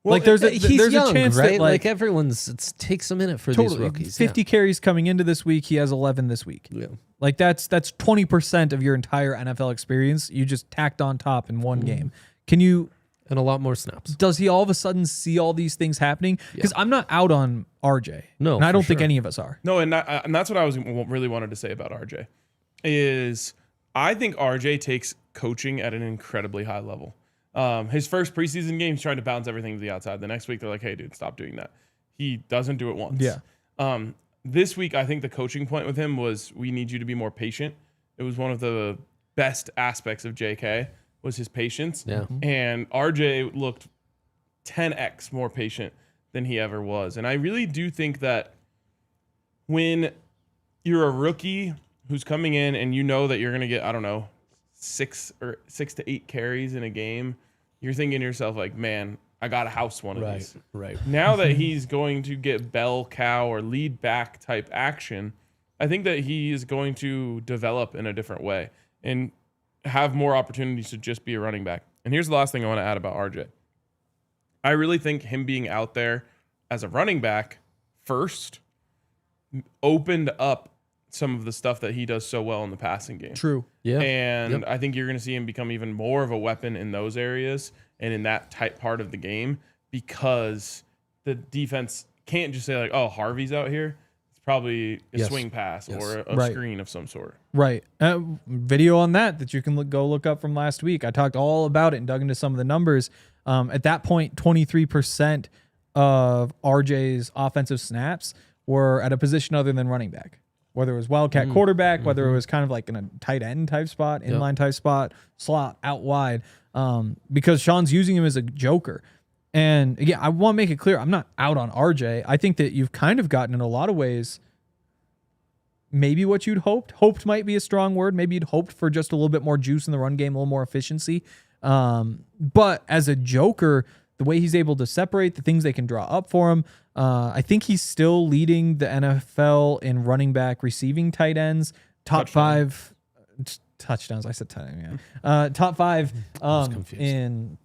Well, like there's a He's there's young, a chance right? that like everyone's, it takes a minute for these totally rookies. 50 carries coming into this week. He has 11 this week. Yeah. Like that's 20% of your entire NFL experience. You just tacked on top in one game. Can you? And a lot more snaps. Does he all of a sudden see all these things happening? Because I'm not out on RJ. No, and I for don't think sure. any of us are. No, and that's what I was really wanted to say about RJ is I think RJ takes coaching at an incredibly high level. His first preseason game, he's trying to bounce everything to the outside. The next week, they're like, hey, dude, stop doing that. He doesn't do it once. Yeah. This week, I think the coaching point with him was we need you to be more patient. It was one of the best aspects of JK was his patience. Yeah. And RJ looked 10x more patient than he ever was. And I really do think that when you're a rookie who's coming in and you know that you're going to get, I don't know, 6 to 8 carries in a game, you're thinking to yourself like, man, I got to house one of these. Right. Now that he's going to get bell cow or lead back type action, I think that he is going to develop in a different way and have more opportunities to just be a running back. And here's the last thing I want to add about RJ. I really think him being out there as a running back first opened up some of the stuff that he does so well in the passing game. True. Yeah. And I think you're going to see him become even more of a weapon in those areas and in that tight part of the game, because the defense can't just say like, oh, Harvey's out here. It's probably a swing pass or a screen of some sort. Right. Video on that you can go look up from last week. I talked all about it and dug into some of the numbers. At that point, 23% of RJ's offensive snaps were at a position other than running back. Whether it was wildcat quarterback, whether it was kind of like in a tight end type spot, inline type spot, slot, out wide, because Sean's using him as a joker. And again, I want to make it clear, I'm not out on RJ. I think that you've kind of gotten in a lot of ways maybe what you'd hoped. Hoped might be a strong word. Maybe you'd hoped for just a little bit more juice in the run game, a little more efficiency. But as a joker, the way he's able to separate the things they can draw up for him, I think he's still leading the NFL in running back receiving tight ends. Top 5 touchdowns. I said tight end, yeah. Top 5 in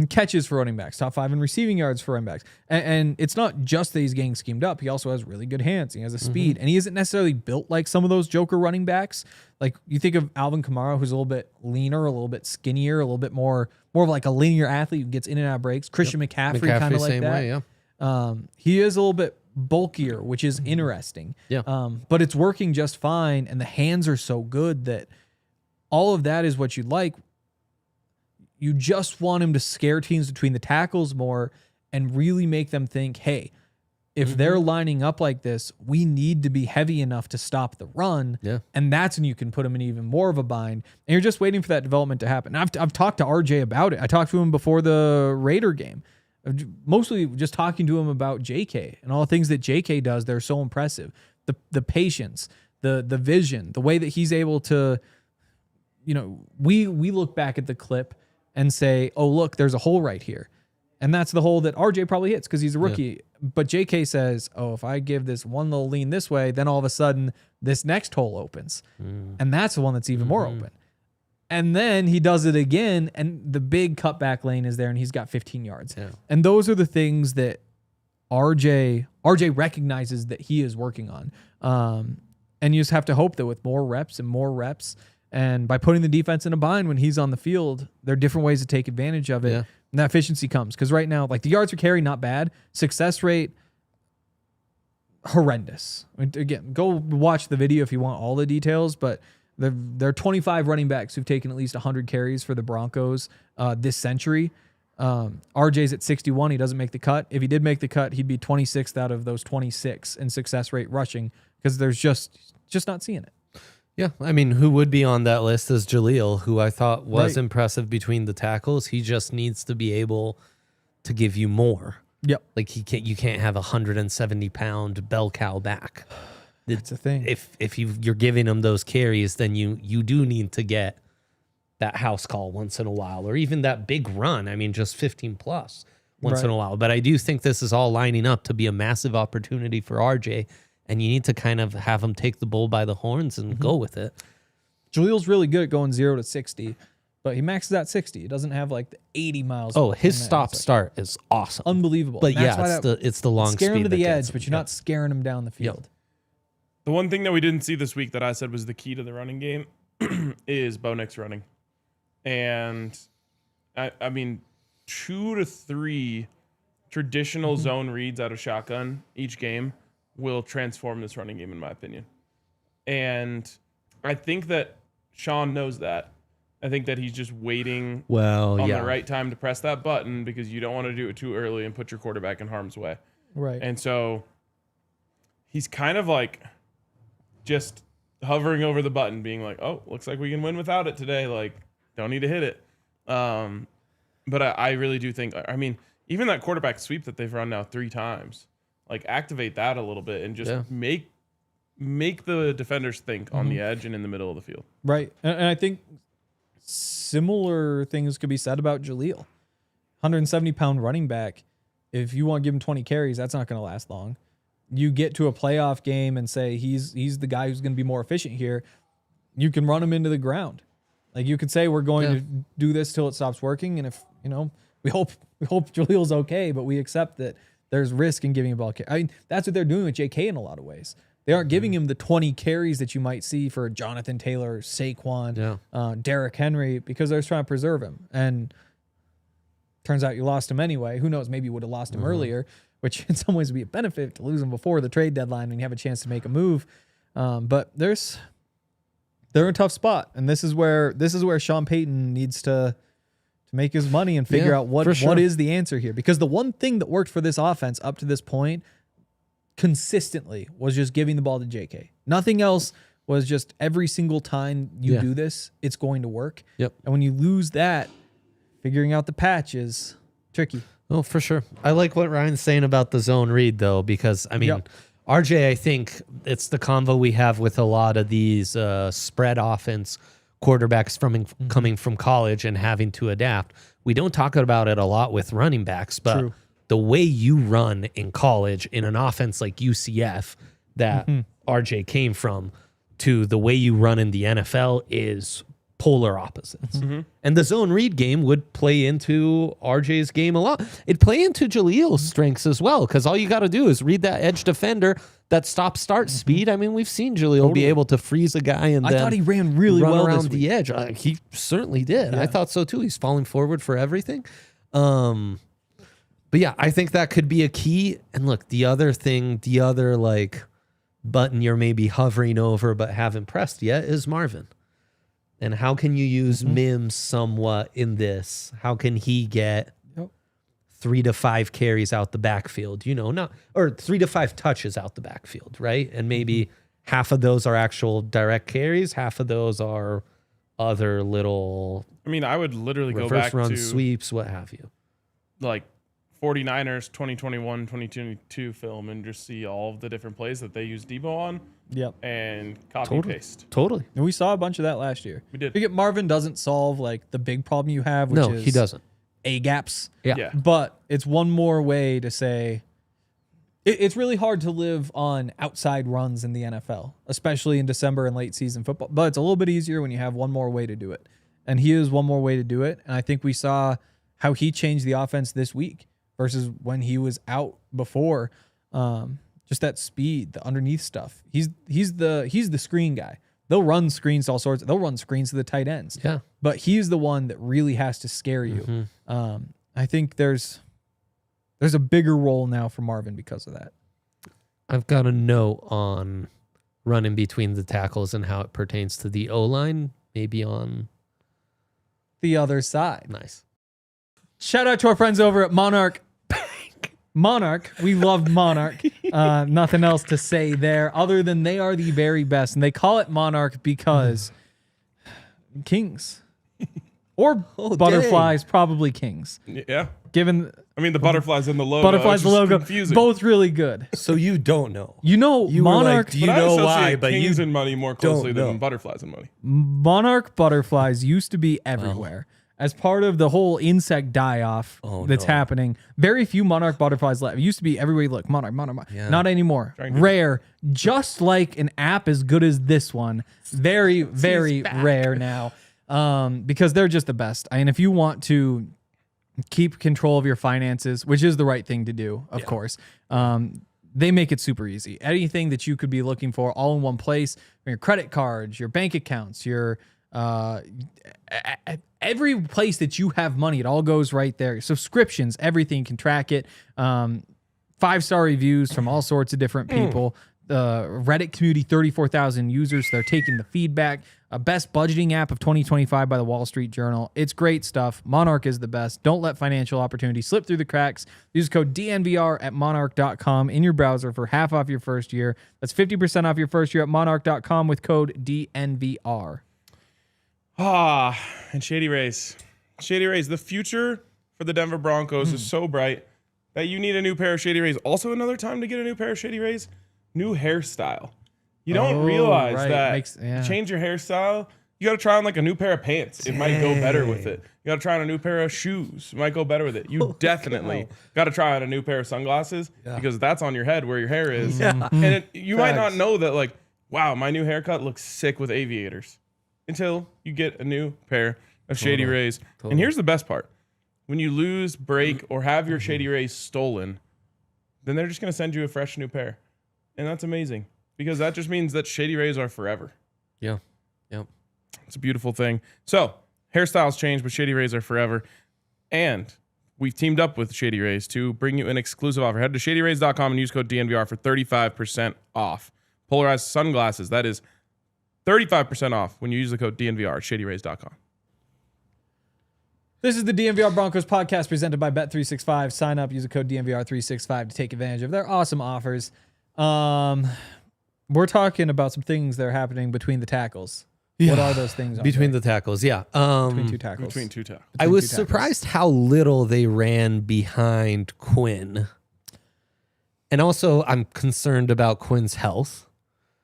catches for running backs. Top 5 in receiving yards for running backs. And it's not just that he's getting schemed up. He also has really good hands. He has a speed. And he isn't necessarily built like some of those joker running backs. Like you think of Alvin Kamara, who's a little bit leaner, a little bit skinnier, a little bit more of like a linear athlete who gets in and out of breaks. Christian McCaffrey kind of like that. Way, yeah. He is a little bit bulkier, which is interesting. Yeah. But it's working just fine, and the hands are so good that all of that is what you'd like. You just want him to scare teams between the tackles more and really make them think, hey, if they're lining up like this, we need to be heavy enough to stop the run. Yeah. And that's when you can put them in even more of a bind. And you're just waiting for that development to happen. And I've talked to RJ about it. I talked to him before the Raider game, mostly just talking to him about JK and all the things that JK does. They're so impressive. The patience, the vision, the way that he's able to, we look back at the clip and say, oh, look, there's a hole right here. And that's the hole that RJ probably hits because he's a rookie. Yeah. But JK says, oh, if I give this one little lean this way, then all of a sudden this next hole opens. And that's the one that's even more open. And then he does it again, and the big cutback lane is there, and he's got 15 yards. Yeah. And those are the things that RJ recognizes that he is working on. And you just have to hope that with more reps, and by putting the defense in a bind when he's on the field, there are different ways to take advantage of it. Yeah. And that efficiency comes. Because right now, like the yards per carry, not bad. Success rate, horrendous. I mean, again, go watch the video if you want all the details. But there are 25 running backs who've taken at least 100 carries for the Broncos this century. RJ's at 61. He doesn't make the cut. If he did make the cut, he'd be 26th out of those 26 in success rate rushing because there's just not seeing it. Yeah, I mean, who would be on that list is Jaleel, who I thought was impressive between the tackles. He just needs to be able to give you more. Yep. Like you can't have a 170-pound bell cow back. That's a thing. If you're giving him those carries, then you do need to get that house call once in a while, or even that big run. I mean, just 15 plus once in a while. But I do think this is all lining up to be a massive opportunity for RJ. And you need to kind of have him take the bull by the horns and go with it. Jaleel's really good at going 0 to 60, but he maxes out 60. He doesn't have like the 80 miles. Oh, his start is awesome. Unbelievable. But yeah, it's the long speed. Scare him to the edge, but you're not scaring him down the field. The one thing that we didn't see this week that I said was the key to the running game is Bo Nix running. And I mean, 2 to 3 traditional zone reads out of shotgun each game will transform this running game, in my opinion. And I think that Sean knows that. I think that he's just waiting on the right time to press that button because you don't want to do it too early and put your quarterback in harm's way. Right. And so he's kind of like just hovering over the button, being like, oh, looks like we can win without it today. Like, don't need to hit it. But I really do think, I mean, even that quarterback sweep that they've run now 3 times, like activate that a little bit and just make the defenders think on the edge and in the middle of the field. Right. And I think similar things could be said about Jaleel. 170-pound running back. If you want to give him 20 carries, that's not going to last long. You get to a playoff game and say he's the guy who's going to be more efficient here. You can run him into the ground. Like you could say we're going to do this till it stops working, and if we hope Jaleel's okay, but we accept that there's risk in giving a ball. I mean, that's what they're doing with J.K. in a lot of ways. They aren't giving him the 20 carries that you might see for Jonathan Taylor, Saquon, Derrick Henry, because they're trying to preserve him. And turns out you lost him anyway. Who knows? Maybe you would have lost him earlier, which in some ways would be a benefit to lose him before the trade deadline when you have a chance to make a move. But they're in a tough spot, and this is where Sean Payton needs to make his money and figure out what is the answer here. Because the one thing that worked for this offense up to this point consistently was just giving the ball to JK. Nothing else was just every single time you do this, it's going to work. Yep. And when you lose that, figuring out the patch is tricky. Oh, for sure. I like what Ryan's saying about the zone read, though, because, I mean, RJ, I think it's the convo we have with a lot of these spread offense quarterbacks coming from college and having to adapt. We don't talk about it a lot with running backs, but the way you run in college in an offense like UCF that RJ came from to the way you run in the NFL is polar opposites. And the zone read game would play into RJ's game a lot. It'd play into Jaleel's strengths as well, because all you got to do is read that edge defender, that stop-start speed. I mean, we've seen Jaleel be able to freeze a guy and then I thought he ran really run well around this the edge. He certainly did. I thought so too. He's falling forward for everything. But yeah, I think that could be a key. And look, the other like button you're maybe hovering over but haven't pressed yet is Marvin. And how can you use Mims somewhat in this? How can he get 3 to 5 carries out the backfield? Or 3 to 5 touches out the backfield, right? And maybe half of those are actual direct carries, half of those are other little. I mean, I would literally go reverse back run to sweeps, what have you. Like 49ers 2021, 2022 film and just see all of the different plays that they use Debo on. And copy and paste. Totally. And we saw a bunch of that last year. We did. Marvin doesn't solve like the big problem you have, which is he doesn't. A gaps. Yeah. But it's one more way to say it's really hard to live on outside runs in the NFL, especially in December and late season football. But it's a little bit easier when you have one more way to do it. And he is one more way to do it. And I think we saw how he changed the offense this week versus when he was out before. Just that speed, the underneath stuff. He's the screen guy. They'll run screens to all sorts. They'll run screens to the tight ends. Yeah. But he's the one that really has to scare you. I think there's a bigger role now for Marvin because of that. I've got a note on running between the tackles and how it pertains to the O-line, maybe on the other side. Nice. Shout out to our friends over at Monarch. Monarch, we love Monarch. Nothing else to say there other than they are the very best. And they call it Monarch because kings or butterflies, probably kings. Yeah. Given, I mean, the butterflies in the logo. Butterflies, the logo, confusing. both really good. So you don't know. You know, You Monarch. were like, do you But I know why? associate But kings you and money more closely don't know. than butterflies and money. Monarch butterflies used to be everywhere. As part of the whole insect die-off that's happening, very few monarch butterflies left. It used to be everywhere you look, monarch. Not anymore. Rare. Just like an app as good as this one. Very, very rare now. Because they're just the best. I mean, if you want to keep control of your finances, which is the right thing to do, of course, they make it super easy. Anything that you could be looking for all in one place, your credit cards, your bank accounts, your every place that you have money, it all goes right there. Subscriptions, everything, can track it. 5-star reviews from all sorts of different people. Reddit community, 34,000 users. They're taking the feedback. Best budgeting app of 2025 by the Wall Street Journal. It's great stuff. Monarch is the best. Don't let financial opportunity slip through the cracks. Use code DNVR at monarch.com in your browser for half off your first year. That's 50% off your first year at monarch.com with code DNVR. And Shady Rays. Shady Rays, the future for the Denver Broncos is so bright that you need a new pair of Shady Rays. Also, another time to get a new pair of Shady Rays, new hairstyle. You don't realize that you change your hairstyle, you got to try on like a new pair of pants. It might go better with it. You got to try on a new pair of shoes. It might go better with it. You definitely got to try on a new pair of sunglasses because that's on your head where your hair is. And you might not know that, like, wow, my new haircut looks sick with aviators until you get a new pair of Shady Rays. And here's the best part. When you lose, break, or have your Shady Rays stolen, then they're just going to send you a fresh new pair. And that's amazing because that just means that Shady Rays are forever. Yeah. Yep. It's a beautiful thing. So, hairstyles change, but Shady Rays are forever. And we've teamed up with Shady Rays to bring you an exclusive offer. Head to shadyrays.com and use code DNVR for 35% off. Polarized sunglasses, that is 35% off when you use the code DNVR at shadyrays.com. This is the DNVR Broncos podcast presented by Bet365. Sign up, use the code DNVR365 to take advantage of their awesome offers. We're talking about some things that are happening between the tackles. What are those things? Between the tackles, yeah. Between two tackles. Between two tackles. I was surprised how little they ran behind Quinn. And also, I'm concerned about Quinn's health.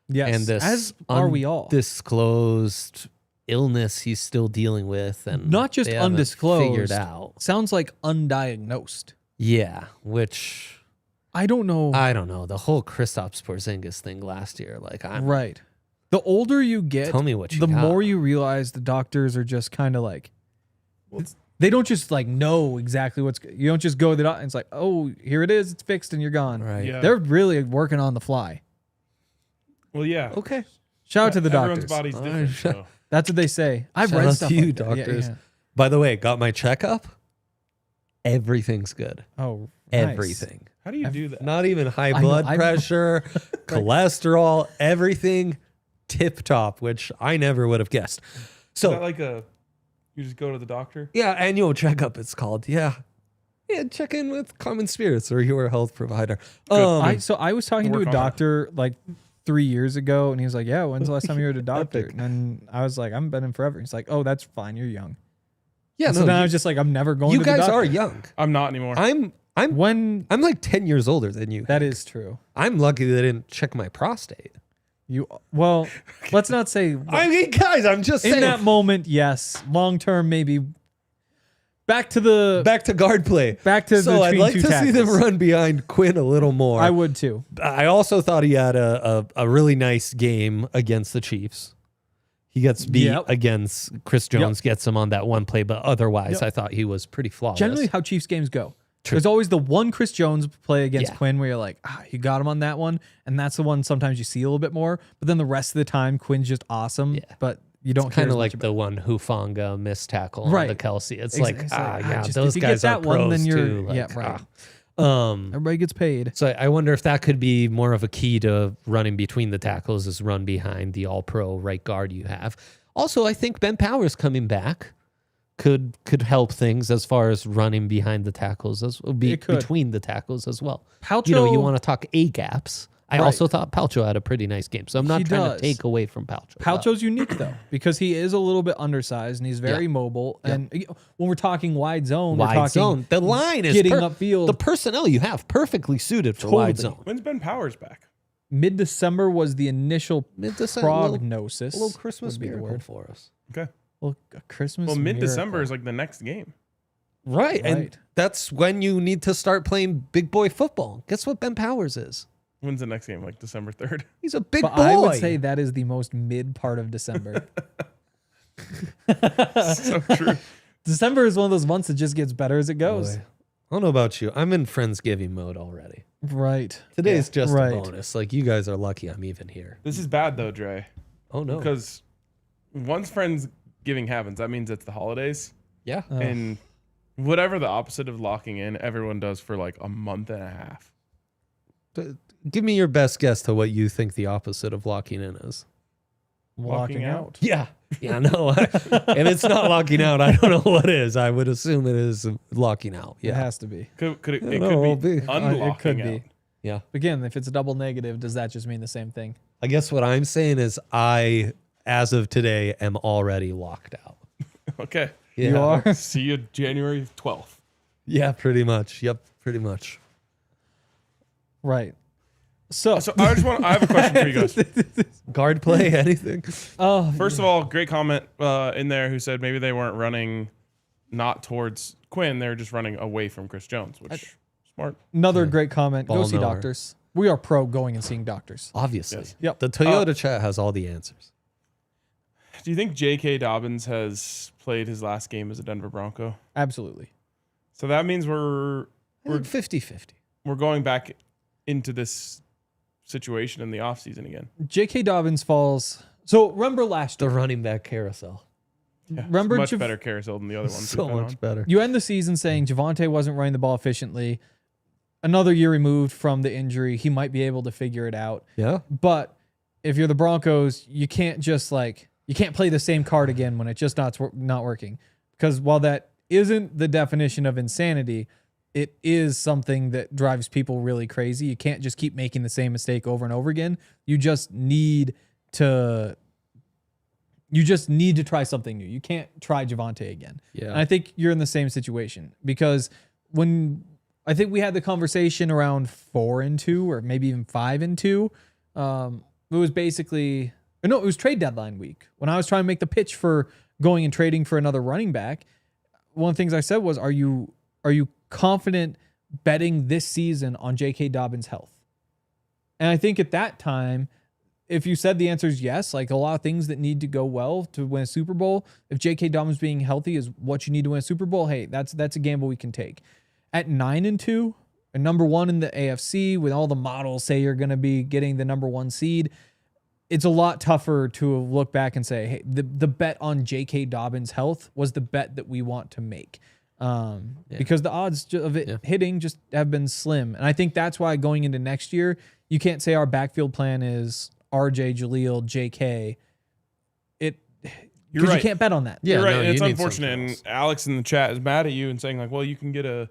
Yes, and this as are we all. Undisclosed illness he's still dealing with, and not just they haven't undisclosed. figured out. Sounds like undiagnosed. Yeah, which I don't know. I don't know. The whole Kristaps Porzingis thing last year, like I'm right. The older you get, tell me what you the got. more you realize the doctors are just kind of like, they don't just like know exactly you don't just go to the doctor and it's like, oh, here it is, it's fixed and you're gone. Right. Yeah. They're really working on the fly. Well, yeah. Okay. Shout out to the Everyone's doctors. body's different. So. That's what they say. I've Shout read out stuff to you, like that. Yeah, doctors. yeah. By the way, got my checkup. Everything's good. Oh, nice. Everything. How do you do that? Not even high know, blood I know. pressure, cholesterol, everything tip top, which I never would have guessed. Is So that like you just go to the doctor? yeah, annual checkup it's called. Yeah. Yeah, check in with Common Spirits or your health provider. I was talking to a Work on doctor like 3 years ago, and he was like, "Yeah, when's the last time you were at a doctor?" And then I was like, "I haven't been in forever." He's like, "Oh, that's fine. You're young." yeah, And so then I was just like, "I'm never going." you to the guys doctor. are young. I'm not anymore. I'm When like 10 years older than you. that is true. I'm lucky they didn't check my prostate. Well, let's not say I mean, guys, I'm just in saying. that moment. Yes, long term maybe. Back to guard play. So I'd between like two to see them tackles. run behind Quinn a little more. I would too. I also thought he had a really nice game against the Chiefs. He gets beat Yep. against Chris Jones, gets him on that one play, but otherwise I thought he was pretty flawless. Generally, how Chiefs games go. True. There's always the one Chris Jones play against Yeah. Quinn where you're like, you got him on that one, and that's the one sometimes you see a little bit more. But then the rest of the time, Quinn's just awesome. Yeah. But you don't kind care of like as much the one Hufanga missed tackle on Right. the Kelsey. It's Ex- like, it's like, yeah, just those if you get guys are that one, pros then you're- too. Like, yeah, right. Everybody Everybody gets paid. So I wonder if that could be more of a key to running between the tackles is run behind the all-pro right guard you have. Also, I think Ben Powers coming back could help things as far as running behind the tackles It could. between the tackles as well. Paltro, You want to talk A gaps. I Right. also thought Palcho had a pretty nice game, so I'm not He trying does. to take away from Palcho. Palcho's unique though because he is a little bit undersized and he's very mobile. And when we're talking wide zone, we're Wide talking zone. The line is getting upfield. The personnel you have perfectly suited for wide Totally. zone. When's Ben Powers back? Mid-December was the initial Mid-December, prognosis. a little Christmas would be the miracle word. for us. Okay. Well, a Christmas. Well, mid-December miracle. is like the next game. Right. And Right. that's when you need to start playing big boy football. Guess what Ben Powers is? When's the next game? Like December 3rd? He's a big But boy. I would say that is the most mid part of December. So true. December is one of those months that just gets better as it goes. Boy. I don't know about you. I'm in Friendsgiving mode already. Right. Today's just Right. a bonus. Like, you guys are lucky I'm even here. This is bad though, Dre. Oh, no. Because once Friendsgiving happens, that means it's the holidays. Yeah. And whatever the opposite of locking in, everyone does for like a month and a half. Give me your best guess to what you think the opposite of locking in is. Walking out. Yeah. Yeah, no. If it's not locking out, I don't know what is. I would assume it is locking out. It Yeah. has to be. It could know, be big. unlocking It could out. be. Yeah. Again, if it's a double negative, does that just mean the same thing? I guess what I'm saying is I, as of today, am already locked out. Okay. You are? See you January 12th. Yeah, pretty much. Yep, pretty much. Right. So, I have a question for you guys. Guard play, anything? First of all, great comment in there who said maybe they weren't running not towards Quinn, they were just running away from Chris Jones, which smart. another great comment. Go Ball see knower. doctors. We are pro going and seeing doctors. Obviously. Yes. Yep. The Toyota chat has all the answers. Do you think J.K. Dobbins has played his last game as a Denver Bronco? Absolutely. So that means we're I think 50-50. going back into this situation in the offseason again. J.K. Dobbins falls. So remember last The year. running back carousel. Yeah, Remember it's much Jav- better carousel than the other ones. So we've been much on. better. You end the season saying Javonte wasn't running the ball efficiently. Another year removed from the injury, he might be able to figure it out. Yeah. But if you're the Broncos, you can't just you can't play the same card again when it's just not working. Because while that isn't the definition of insanity, it is something that drives people really crazy. You can't just keep making the same mistake over and over again. You just need to try something new. You can't try Javonte again. Yeah. And I think you're in the same situation because when I think we had the conversation around 4-2 or maybe even 5-2, it was basically it was trade deadline week when I was trying to make the pitch for going and trading for another running back. One of the things I said was, are you confident betting this season on J.K. Dobbins' health? And I think at that time, if you said the answer is yes, like a lot of things that need to go well to win a Super Bowl, if J.K. Dobbins being healthy is what you need to win a Super Bowl, hey, that's a gamble we can take. At 9-2, and number one in the AFC, with all the models say you're going to be getting the number one seed, it's a lot tougher to look back and say, hey, the bet on J.K. Dobbins' health was the bet that we want to make. Because the odds of it hitting just have been slim. And I think that's why going into next year, you can't say our backfield plan is RJ, Jaleel, JK. You're right. You can't bet on that. Yeah, You're right. no, and it's you need unfortunate. something And else. Alex in the chat is mad at you and saying, like, well, you can get a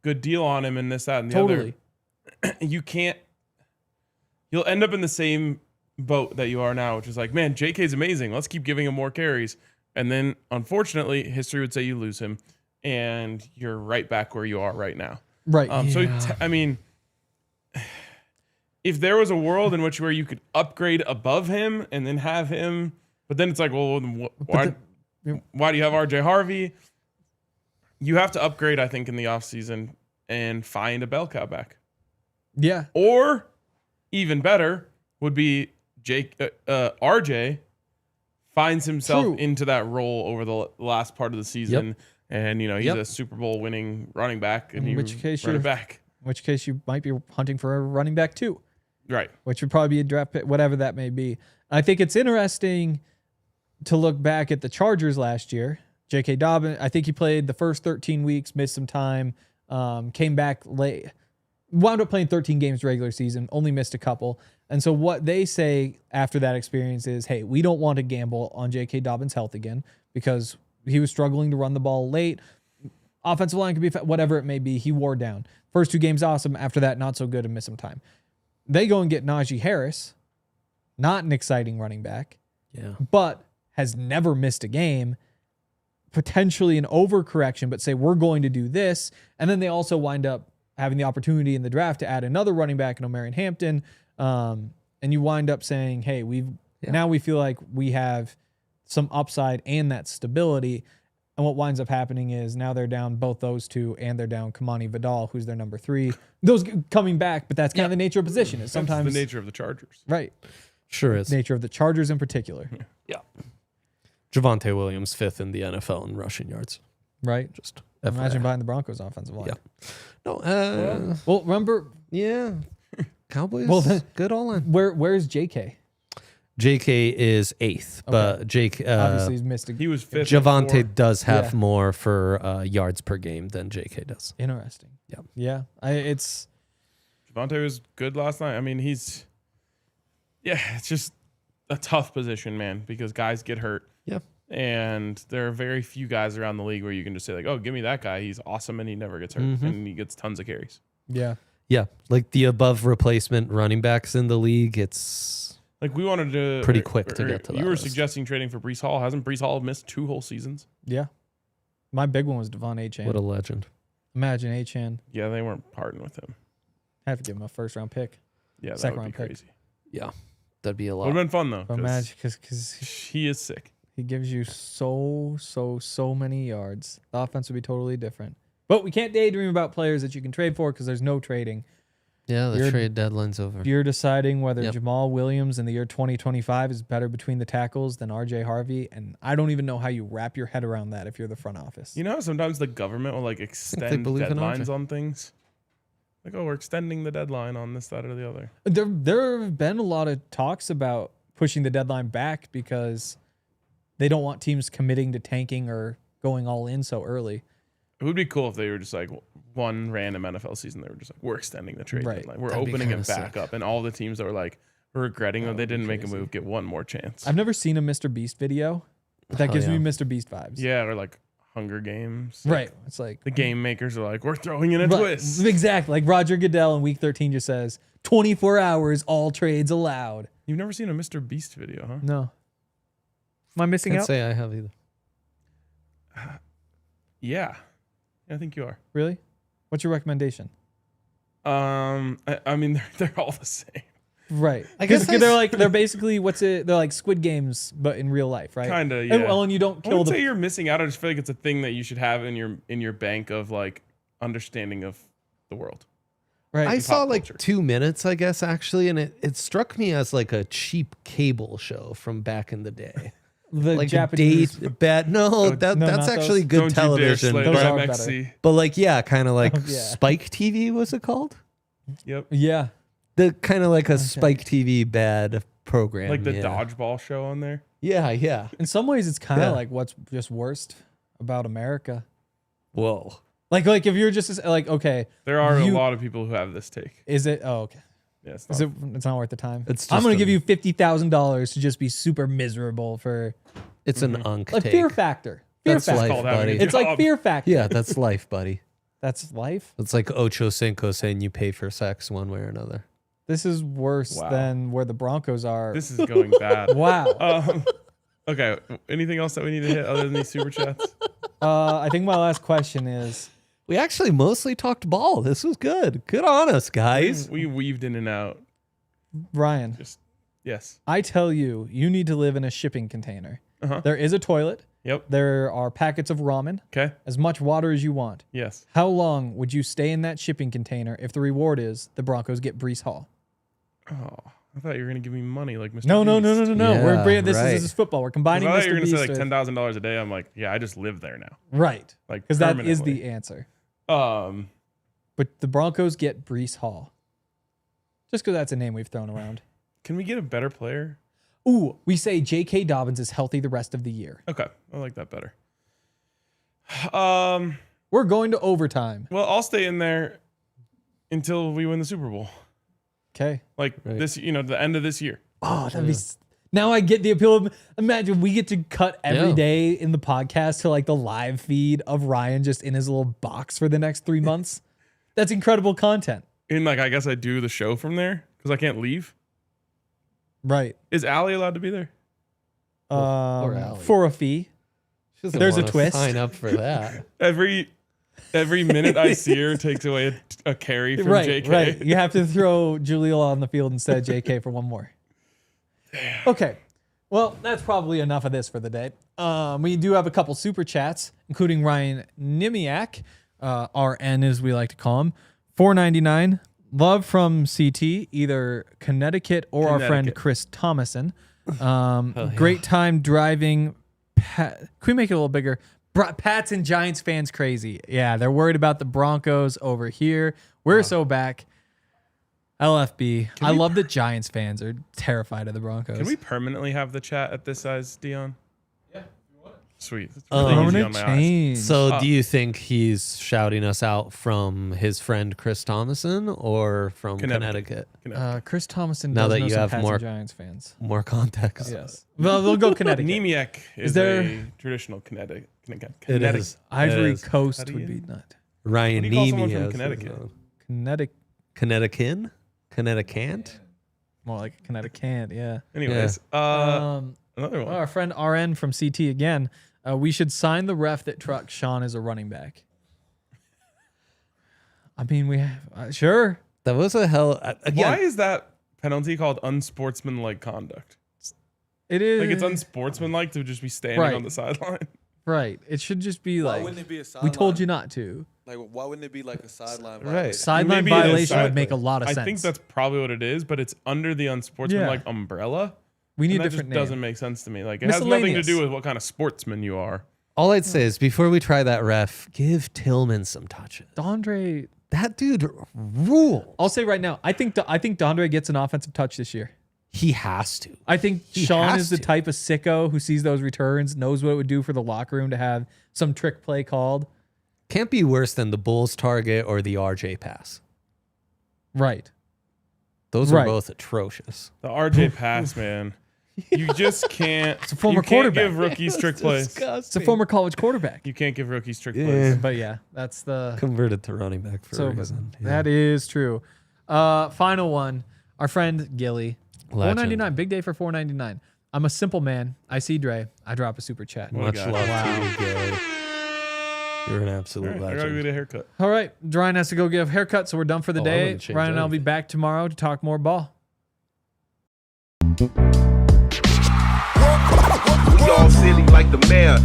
good deal on him and this, that, and the Totally. other. You can't. You'll end up in the same boat that you are now, which is like, man, JK's amazing. Let's keep giving him more carries. And then, unfortunately, history would say you lose him, and you're right back where you are right now. Right. I mean, if there was a world in which where you could upgrade above him and then have him, but then it's like, well, why do you have RJ Harvey? You have to upgrade, I think, in the offseason and find a bell cow back. Yeah. Or even better would be RJ finds himself True. into that role over the last part of the season. And, he's Yep. a Super Bowl winning running back. And In which case run it you're- back. In which case you might be hunting for a running back too, Right. which would probably be a draft pick, whatever that may be. I think it's interesting to look back at the Chargers last year. J.K. Dobbins, I think he played the first 13 weeks, missed some time, came back late, wound up playing 13 games regular season, only missed a couple. And so what they say after that experience is, hey, we don't want to gamble on J.K. Dobbins' health again because he was struggling to run the ball late. Offensive line could be whatever it may be. He wore down. First 2 games, awesome. After that, not so good and miss some time. They go and get Najee Harris, not an exciting running back, but has never missed a game. Potentially an overcorrection, but say we're going to do this. And then they also wind up having the opportunity in the draft to add another running back in Omarion Hampton. And you wind up saying, hey, now we feel like we have some upside and that stability. And what winds up happening is now they're down both those two, and they're down Kamani Vidal, who's their number 3. Those coming back, but that's kind of the nature of position. It's sometimes That's the nature of the Chargers. right. Sure is. Nature of the Chargers in particular, Yeah. Javonte Williams 5th in the NFL in rushing yards. right? Just Imagine FYI. behind the Broncos offensive line. Yeah. No, Well, remember yeah. Cowboys. Well, then- good all in. where's JK? JK is 8th, but Jake Obviously, he's missed a He was 5th. Javonte before. does have Yeah. more for yards per game than JK does. interesting. Yeah. Yeah. It's Javonte was good last night. I mean, it's just a tough position, man, because guys get hurt. Yeah. And there are very few guys around the league where you can just say, like, oh, give me that guy. He's awesome and he never gets hurt. And he gets tons of carries. yeah. Yeah, like the above replacement running backs in the league, it's Like, we wanted to. Pretty quick to get to that You were list. suggesting trading for Breece Hall. Hasn't Breece Hall missed 2 whole seasons? Yeah. My big one was Devon A. Chain. what a legend. Imagine Achane. Yeah, they weren't parting with him. Have to give him a first round pick. Yeah, that Second would be round pick. crazy. Yeah, that'd be a lot. Would have been fun though. But imagine because he is sick. he gives you so many yards. The offense would be totally different. But we can't daydream about players that you can trade for because there's no trading. Yeah, the You're- trade deadline's over. You're deciding whether Yep. Jamal Williams in the year 2025 is better between the tackles than RJ Harvey. And I don't even know how you wrap your head around that if you're the front office. You know how sometimes the government will like extend believe in deadlines RJ. on things? Like, oh, we're extending the deadline on this, that, or the other. There have been a lot of talks about pushing the deadline back because they don't want teams committing to tanking or going all in so early. It would be cool if they were just like one random NFL season. They were just like, we're extending the trade Right. deadline. We're That'd be opening it kinda back sick. up. And all the teams that were like regretting that they didn't make a crazy. move get one more chance. I've never seen a Mr. Beast video, but that Oh, gives yeah. me Mr. Beast vibes. Yeah, or like Hunger Games. Right. It's like The game makers are like, we're throwing in a Right, twist. Exactly. Like Roger Goodell in week 13 just says 24 hours, all trades allowed. You've never seen a Mr. Beast video, huh? No. Am I missing Can't out? say I have either. Yeah. I think you are. Really? What's your recommendation? I mean, they're all the same. Right. I Because guess they're basically they're like Squid Games, but in real life, right? Kinda, And, yeah. well, and you don't I kill wouldn't say the you're missing out. I just feel like it's a thing that you should have in your bank of like understanding of the world. right. I saw pop like culture. 2 minutes, I guess, actually, and it struck me as like a cheap cable show from back in the day. the Like Japanese. a date bad. No, no, that's not actually those. good Don't television. you dare Those slay are by better. MXC. But like, yeah, kind of like Oh, yeah. Spike TV was it called? Yep. Yeah. The kind of like a Spike TV bad program. Like the yeah. dodgeball show on there. Yeah, yeah. In some ways, it's kind of Yeah. like what's just worst about America. Whoa. Like if you're just like, okay, There are a You- lot of people who have this take. is it? Oh, okay. Yeah, it's Is not- it? It's not worth the time. It's I'm just gonna a- give you $50,000 to just be super miserable for It's an unk like take. Fear Factor. Fear That's Factor. life, called having buddy. a It's like job. Fear Factor. Yeah, that's life, buddy. That's life. It's like Ocho Cinco saying you pay for sex one way or another. This is worse Wow. than where the Broncos are. This is going bad. Wow. Okay. Anything else that we need to hit other than these super chats? I think my last question is, We actually mostly talked ball. This was good. Good on us, guys. We weaved in and out. Ryan, Just yes. I tell you, you need to live in a shipping container. Uh-huh. There is a toilet. Yep. There are packets of ramen, Okay. as much water as you want. Yes. How long would you stay in that shipping container if the reward is the Broncos get Brees Hall? Oh, I thought you were gonna give me money like Mr. No. Beast. We're bringing this. right. This is football. We're 'Cause combining I thought Mr. you were gonna Beast say like with- $10,000 a day. I'm like, yeah, I just live there now. right, Like because that is permanently. the answer. But the Broncos get Brees Hall, just because that's a name we've thrown around. Can we get a better player? Ooh, we say J.K. Dobbins is healthy the rest of the year. Okay, I like that better. We're going to overtime. Well, I'll stay in there until we win the Super Bowl. Okay. Like this, the end of this year. Oh, that'd be. Now I get the appeal of. Imagine we get to cut every Yeah. day in the podcast to like the live feed of Ryan just in his little box for the next 3 months. That's incredible content. And like, I guess I do the show from there because I can't leave. Right. Is Allie allowed to be there? Allie. For a fee. She doesn't There's a wanna twist. Sign up for that. Every minute I see her takes away a carry from Right. JK. Right. You have to throw Julia on the field instead of JK for one more. Okay. Well, that's probably enough of this for the day. We do have a couple super chats, including Ryan Nimiak, RN as we like to call him. $4.99. Love from CT, either Connecticut or our friend Connecticut. Chris Thomason. Great time driving. Can we make it a little bigger? Pats and Giants fans crazy. Yeah, they're worried about the Broncos over here. We're so back. LFB. I love that Giants fans are terrified of the Broncos. Can we permanently have the chat at this size, Dion? Yeah, if you want. Sweet. It's really easy Permanent on my eyes. change. So, do you think he's shouting us out from his friend Chris Thomason or from Connecticut. Connecticut? Chris Thomason Now does that know you some have Pats more- and Giants fans. More context. Yes. Well, they'll go Connecticut. Nemiec is there- a traditional Connecticut. It is. Ivory It is. Coast How do would you- be not. Ryan What do you call someone Nemi from has his Connecticut? own. Connecticut. Connecticut? Connecticut? More like Connecticut, yeah. Anyways, another one. Our friend RN from CT again. We should sign the ref that truck Sean is a running back. I mean, we have, sure. That was a hell. Again, Why is that penalty called unsportsmanlike conduct? It is. Like it's unsportsmanlike to just be standing Right. on the sideline. Right. It should just be Why like, wouldn't it be a we sideline? told you not to. Like, why wouldn't it be like a sideline? Right. violation? Sideline Maybe it is violation would sideline. make a lot of I sense. think that's probably what it is, but it's under the unsportsmanlike umbrella. we need And a that just different name. doesn't make sense to me. Like it has nothing to Miscellaneous. do with what kind of sportsman you are. all I'd say is before we try that ref, give Tillman some touches. Dondre, That dude rules. I'll say right now, I think Dondre gets an offensive touch this year. He has to. I think He Sean has is the to. type of sicko who sees those returns, knows what it would do for the locker room to have some trick play called. Can't be worse than the Bulls target or the RJ pass. Right. Those Right. are both atrocious. The RJ pass, man. You just can't. It's a former you can't quarterback. give rookies trick plays. It's a former college quarterback. You can't give rookies trick plays. But yeah, that's the Converted to running back for so a reason. Yeah. that is true. Final one. Our friend Gilly. Legend. $4.99. Big day for $4.99. I'm a simple man. I see Dre. I drop a super chat. What a Much guy. love Wow. to you, Gary. You're an All absolute right, I gotta legend. get a haircut. All right. Ryan has to go give a haircut, so we're done for the Oh, I'm day. gonna change Ryan and I'll be everything. back tomorrow to talk more ball. We all silly like the mayor.